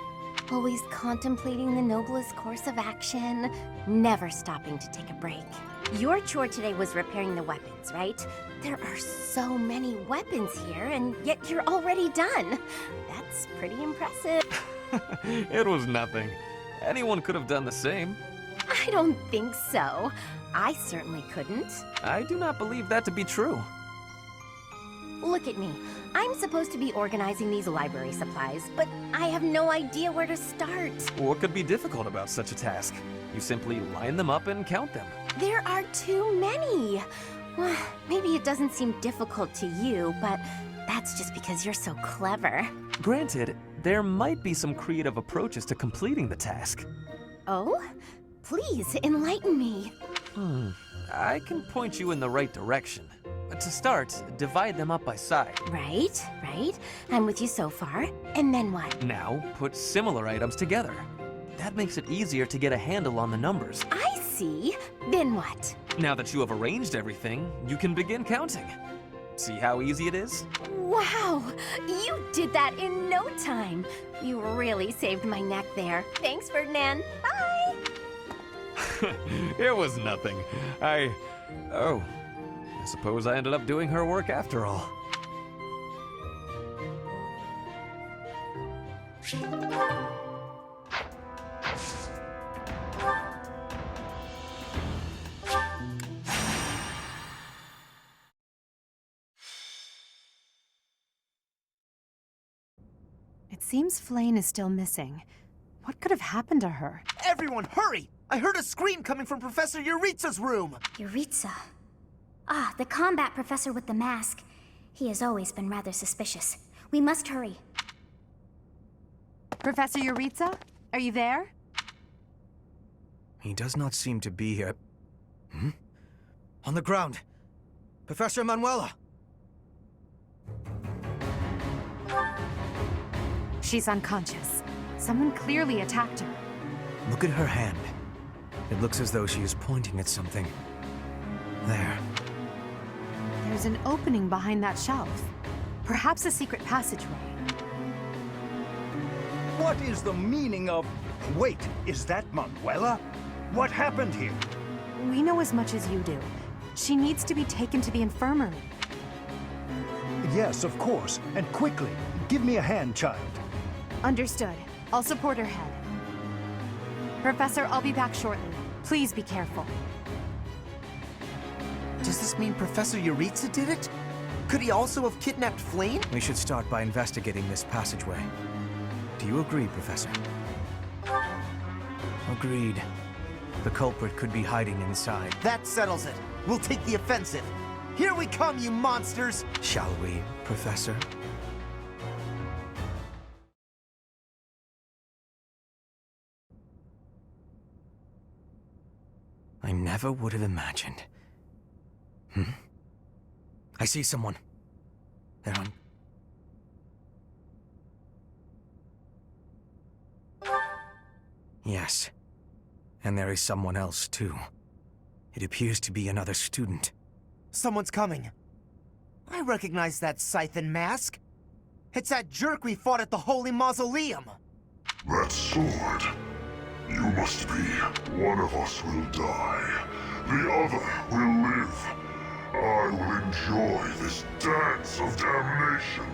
Always contemplating the noblest course of action, never stopping to take a break. Your chore today was repairing the weapons, right? There are so many weapons here, and yet you're already done. That's pretty impressive. It was nothing. Anyone could have done the same. I don't think so. I certainly couldn't. I do not believe that to be true. Look at me. I'm supposed to be organizing these library supplies, but I have no idea where to start. What could be difficult about such a task? You simply line them up and count them. There are too many. Well, maybe it doesn't seem difficult to you, but that's just because you're so clever. Granted, there might be some creative approaches to completing the task. Oh? Please, enlighten me. I can point you in the right direction. To start, divide them up by side. Right. I'm with you so far. And then what? Now, put similar items together. That makes it easier to get a handle on the numbers. I see. Then what? Now that you have arranged everything, you can begin counting. See how easy it is? Wow! You did that in no time. You really saved my neck there. Thanks, Ferdinand. Bye! It was nothing. Oh. I suppose I ended up doing her work after all. It seems Flayn is still missing. What could have happened to her? Everyone, hurry! I heard a scream coming from Professor Yuritsa's room! Yuritsa? Ah, the combat professor with the mask. He has always been rather suspicious. We must hurry. Professor Yuritsa? Are you there? He does not seem to be here. On the ground! Professor Manuela! She's unconscious. Someone clearly attacked her. Look at her hand. It looks as though she is pointing at something. There. There's an opening behind that shelf. Perhaps a secret passageway. What is the meaning of... Wait, is that Manuela? What happened here? We know as much as you do. She needs to be taken to the infirmary. Yes, of course. And quickly. Give me a hand, child. Understood. I'll support her head. Professor, I'll be back shortly. Please be careful. Does this mean Professor Yuritsa did it? Could he also have kidnapped Flayn? We should start by investigating this passageway. Do you agree, Professor? Agreed. The culprit could be hiding inside. That settles it. We'll take the offensive. Here we come, you monsters! Shall we, Professor? I never would have imagined. I see someone. They're on... Yes. And there is someone else, too. It appears to be another student. Someone's coming. I recognize that Scythen mask. It's that jerk we fought at the Holy Mausoleum. That sword. You must be. One of us will die. The other will live. I will enjoy this dance of damnation.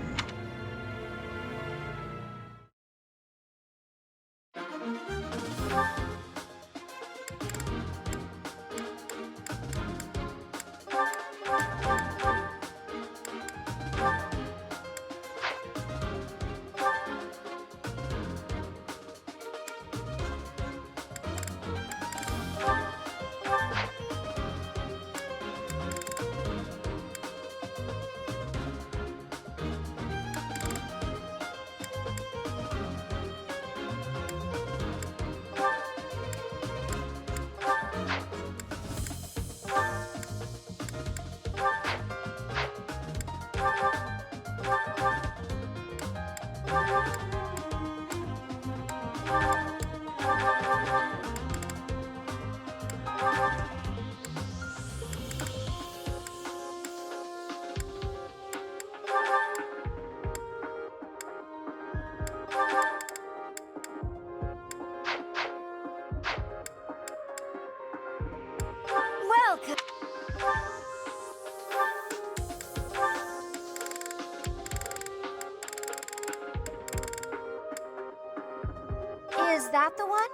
Is that the one?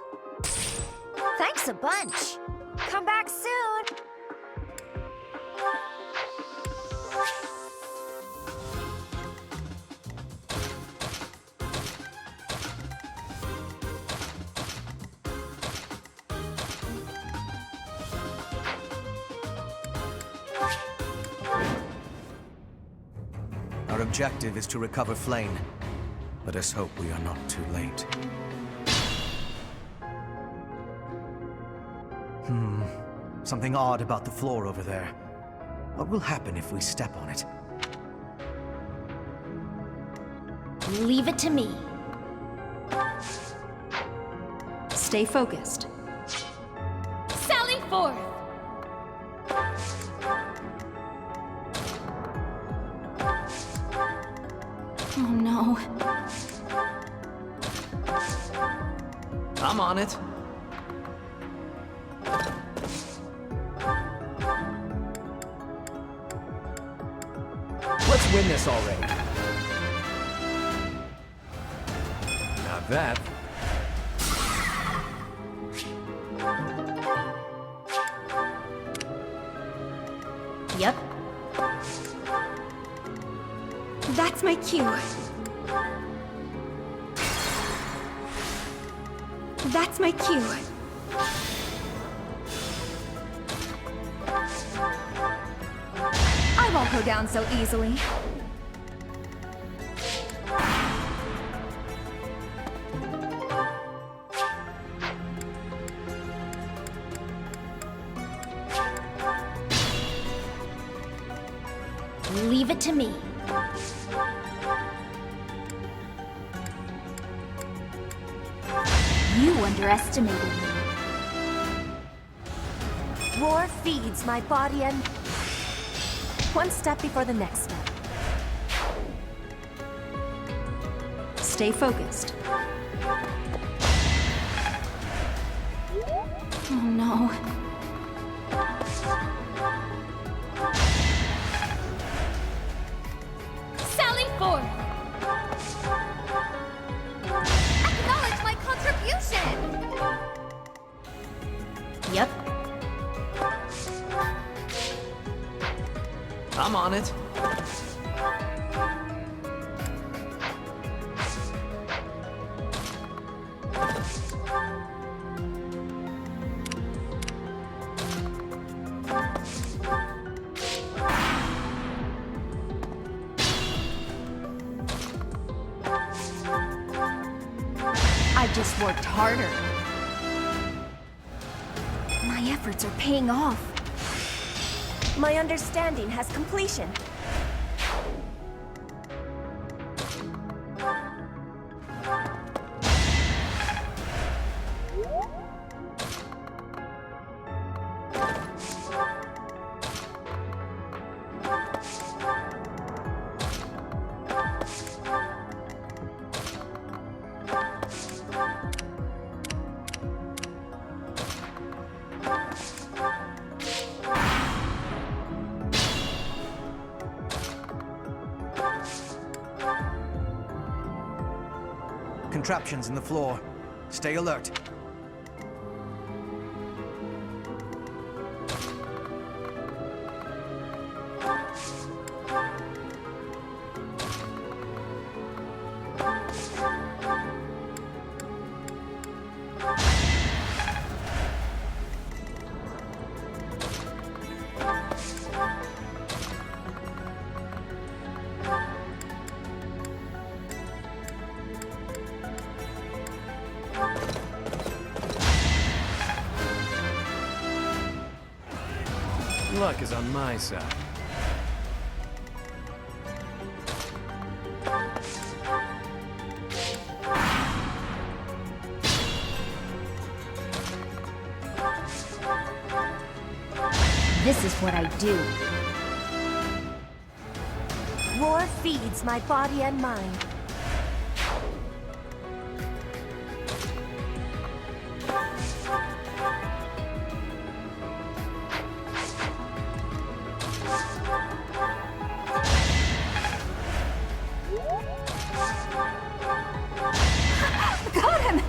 Thanks a bunch. Come back soon. Our objective is to recover Flayn. Let us hope we are not too late. Something odd about the floor over there. What will happen if we step on it? Leave it to me. Stay focused. Sally forth! Oh no. I'm on it. Let's win this already. Not that. Yep. That's my cue. That's my cue. I won't go down so easily. Leave it to me. You underestimated me. War feeds my body and... one step before the next step. Stay focused. Oh no. Sally forth! Acknowledge my contribution! Yep. I'm on it. I just worked harder. My efforts are paying off. My understanding has completion. Contraptions in the floor. Stay alert. Luck is on my side. This is what I do. War feeds my body and mind. Got him!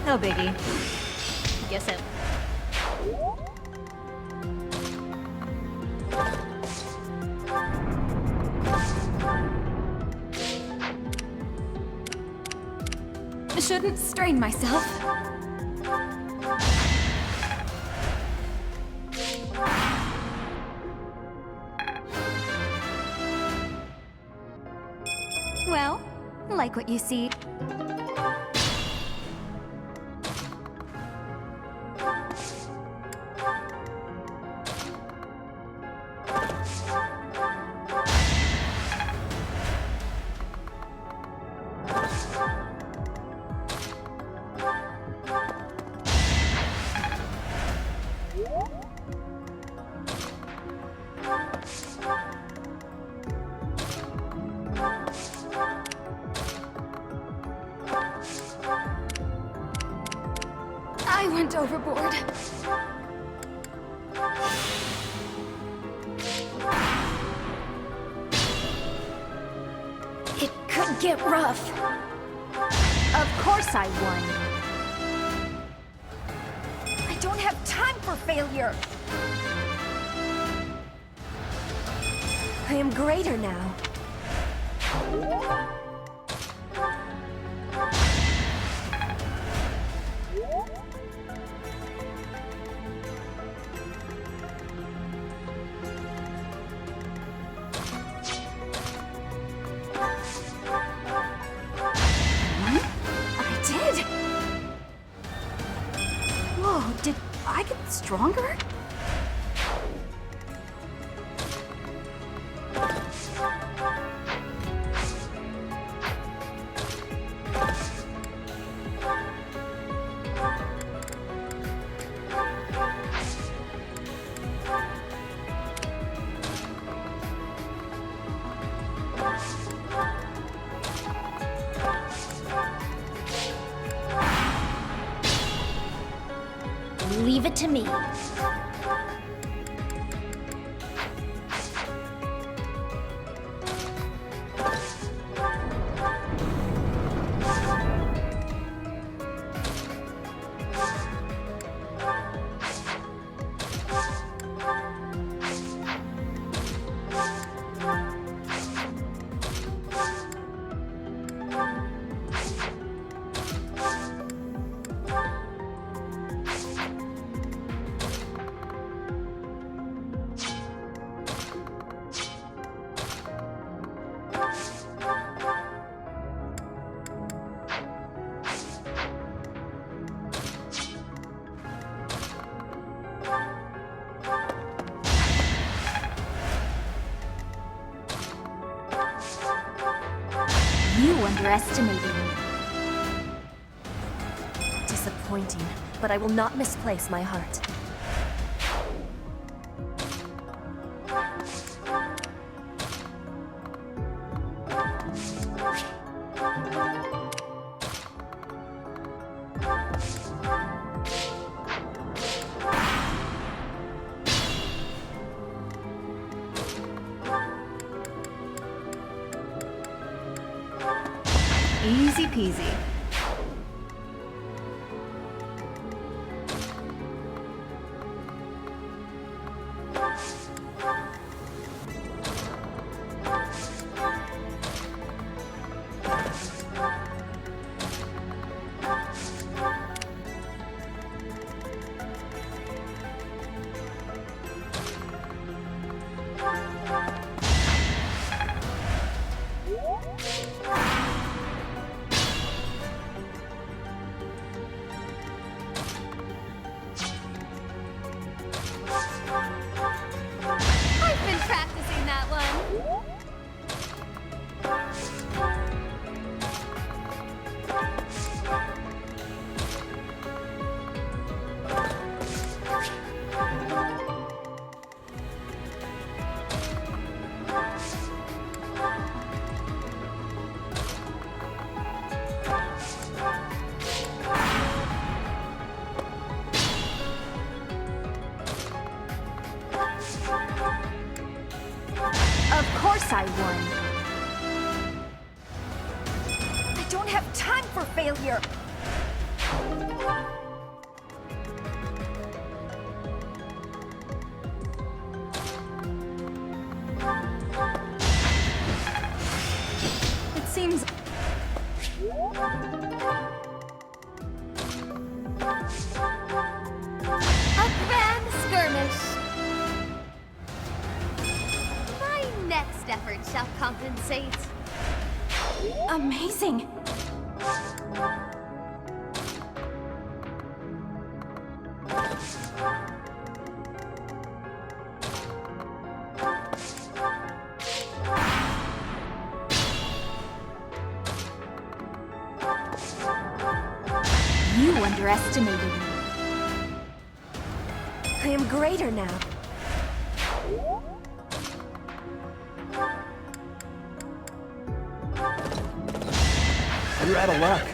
No biggie. Guess so. I shouldn't strain myself. Well, like what you see. I went overboard. It could get rough. Of course I won. I don't have time for failure. I am greater now. Did I get stronger? Leave it to me. You underestimated me. Disappointing, but I will not misplace my heart. Easy peasy. I've been practicing that one. Of course I won. I don't have time for failure. It seems... A grand skirmish. My next effort shall compensate. Amazing. You underestimated me. I am greater now. You're out of luck.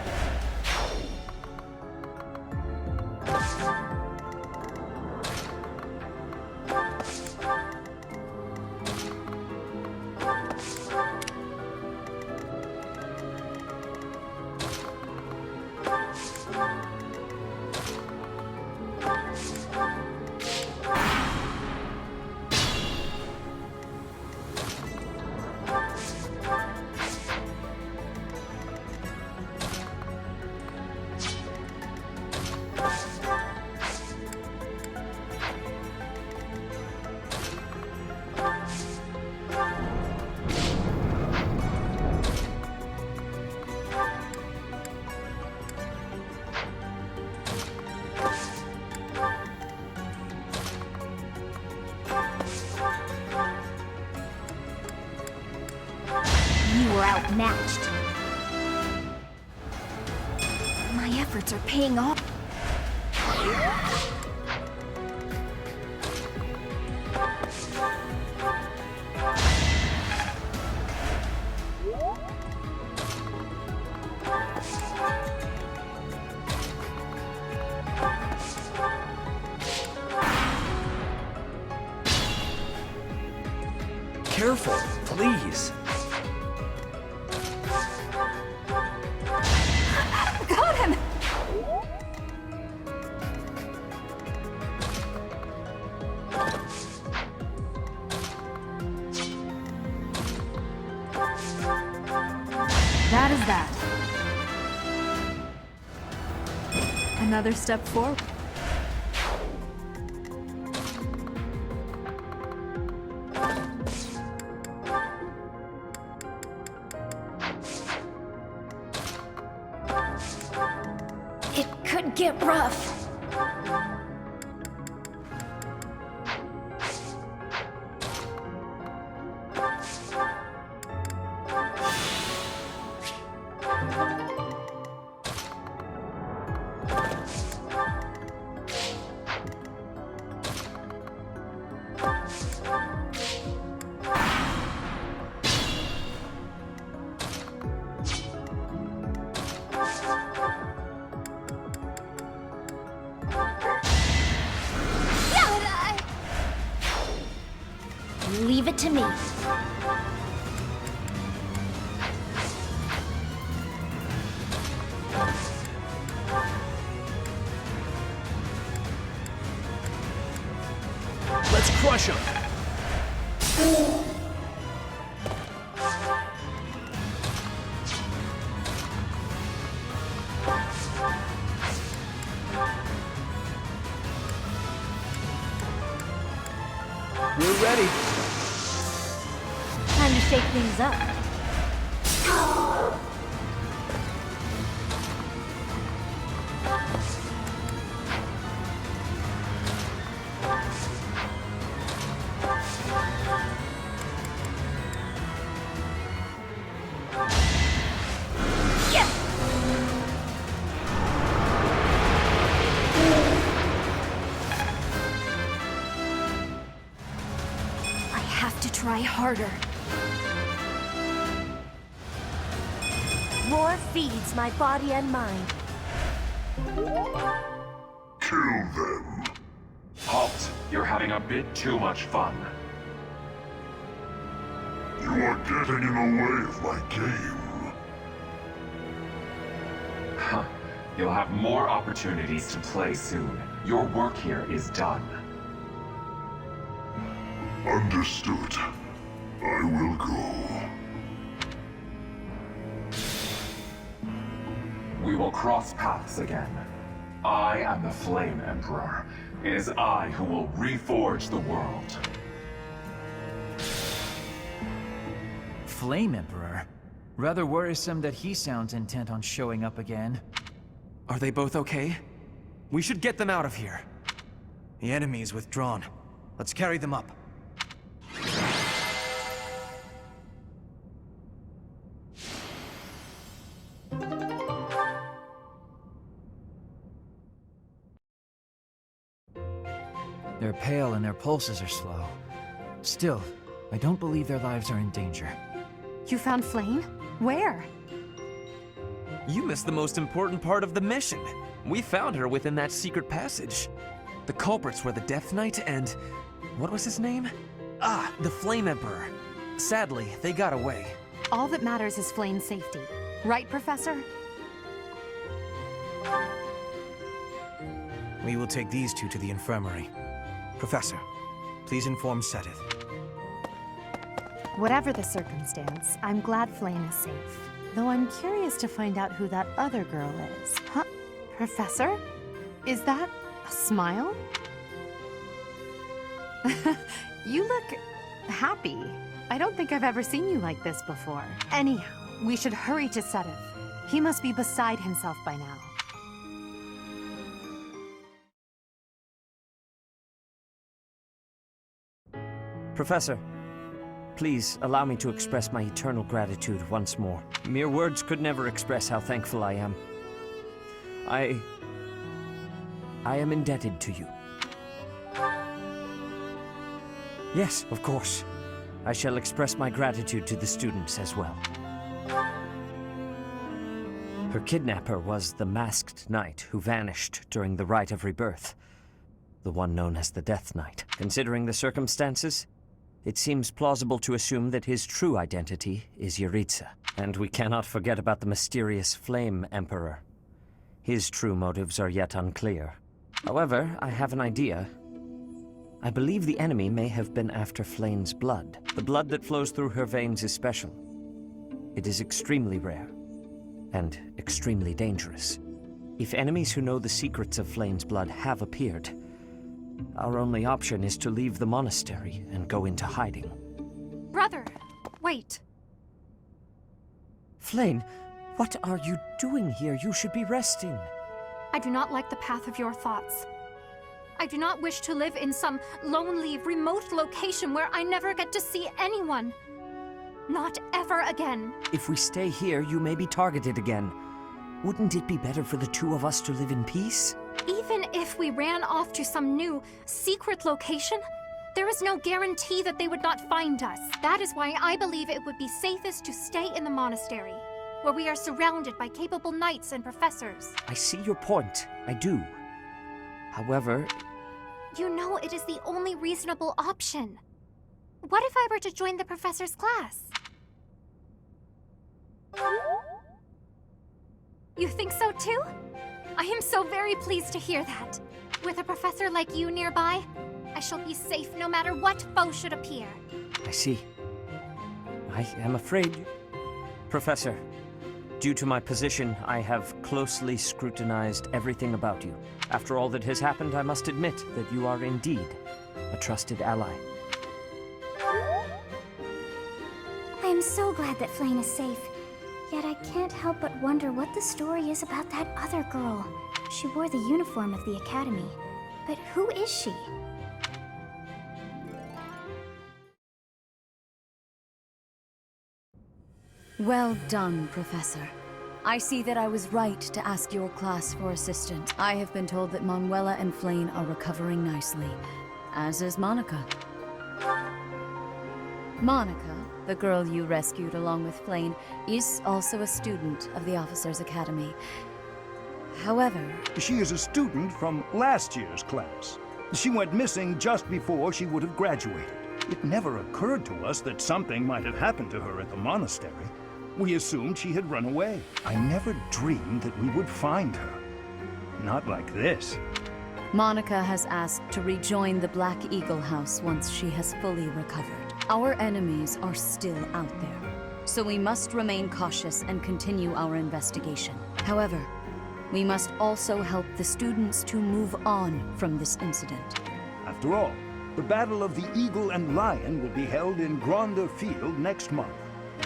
You were outmatched. My efforts are paying off. careful, please. Got him! That is that. Another step forward. It could get rough. Leave it to me. Let's crush him! We're ready. Time to shake things up. I have to try harder. Roar feeds my body and mind. Kill them. Halt! You're having a bit too much fun. You are getting in the way of my game. Huh. You'll have more opportunities to play soon. Your work here is done. Understood. I will go. We will cross paths again. I am the Flame Emperor. It is I who will reforge the world. Flame Emperor? Rather worrisome that he sounds intent on showing up again. Are they both okay? We should get them out of here. The enemy is withdrawn. Let's carry them up. They're pale and their pulses are slow. Still, I don't believe their lives are in danger. You found Flayn? Where? You missed the most important part of the mission. We found her within that secret passage. The culprits were the Death Knight and... what was his name? Ah, the Flame Emperor. Sadly, they got away. All that matters is Flayn's safety. Right, Professor? We will take these two to the infirmary. Professor, please inform Seteth. Whatever the circumstance, I'm glad Flayn is safe. Though I'm curious to find out who that other girl is. Huh? Professor? Is that a smile? You look happy. I don't think I've ever seen you like this before. Anyhow, we should hurry to Seteth. He must be beside himself by now. Professor, please allow me to express my eternal gratitude once more. Mere words could never express how thankful I am. I am indebted to you. Yes, of course. I shall express my gratitude to the students as well. Her kidnapper was the masked knight who vanished during the Rite of Rebirth. The one known as the Death Knight. Considering the circumstances, it seems plausible to assume that his true identity is Yaritza. And we cannot forget about the mysterious Flame Emperor. His true motives are yet unclear. However, I have an idea. I believe the enemy may have been after Flayn's blood. The blood that flows through her veins is special. It is extremely rare, and extremely dangerous. If enemies who know the secrets of Flayn's blood have appeared, our only option is to leave the monastery and go into hiding. Brother, wait. Flayn, what are you doing here? You should be resting. I do not like the path of your thoughts. I do not wish to live in some lonely, remote location where I never get to see anyone. Not ever again. If we stay here, you may be targeted again. Wouldn't it be better for the two of us to live in peace? Even if we ran off to some new, secret location, there is no guarantee that they would not find us. That is why I believe it would be safest to stay in the monastery, where we are surrounded by capable knights and professors. I see your point. I do. However... You know it is the only reasonable option. What if I were to join the professor's class? You think so too? I am so very pleased to hear that. With a professor like you nearby, I shall be safe no matter what foe should appear. I see. I am afraid... Professor, due to my position, I have closely scrutinized everything about you. After all that has happened, I must admit that you are indeed a trusted ally. I am so glad that Flayn is safe. Yet I can't help but wonder what the story is about that other girl. She wore the uniform of the academy. But who is she? Well done, Professor. I see that I was right to ask your class for assistance. I have been told that Manuela and Flayn are recovering nicely, as is Monica. Monica, the girl you rescued along with Flayn, is also a student of the Officers' Academy. However... She is a student from last year's class. She went missing just before she would have graduated. It never occurred to us that something might have happened to her at the monastery. We assumed she had run away. I never dreamed that we would find her. Not like this. Monica has asked to rejoin the Black Eagle House once she has fully recovered. Our enemies are still out there, so we must remain cautious and continue our investigation. However, we must also help the students to move on from this incident. After all, the Battle of the Eagle and Lion will be held in Gronder Field next month.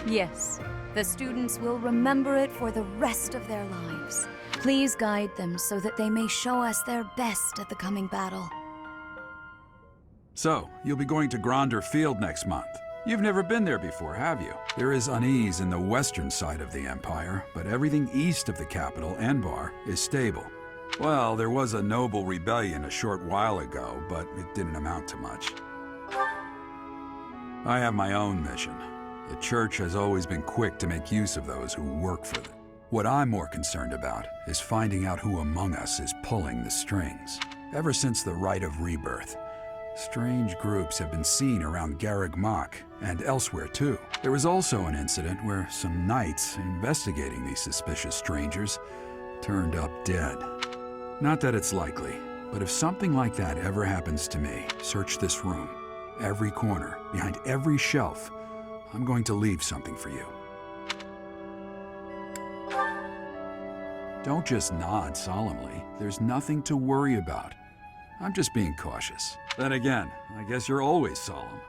Yes, the students will remember it for the rest of their lives. Please guide them so that they may show us their best at the coming battle. So, you'll be going to Gronder Field next month. You've never been there before, have you? There is unease in the western side of the Empire, but everything east of the capital, Enbar, is stable. Well, there was a noble rebellion a short while ago, but it didn't amount to much. I have my own mission. The Church has always been quick to make use of those who work for them. What I'm more concerned about is finding out who among us is pulling the strings. Ever since the Rite of Rebirth, strange groups have been seen around Garreg Mach and elsewhere too. There was also an incident where some knights investigating these suspicious strangers turned up dead. Not that it's likely, but if something like that ever happens to me, search this room. Every corner, behind every shelf, I'm going to leave something for you. Don't just nod solemnly. There's nothing to worry about. I'm just being cautious. Then again, I guess you're always solemn.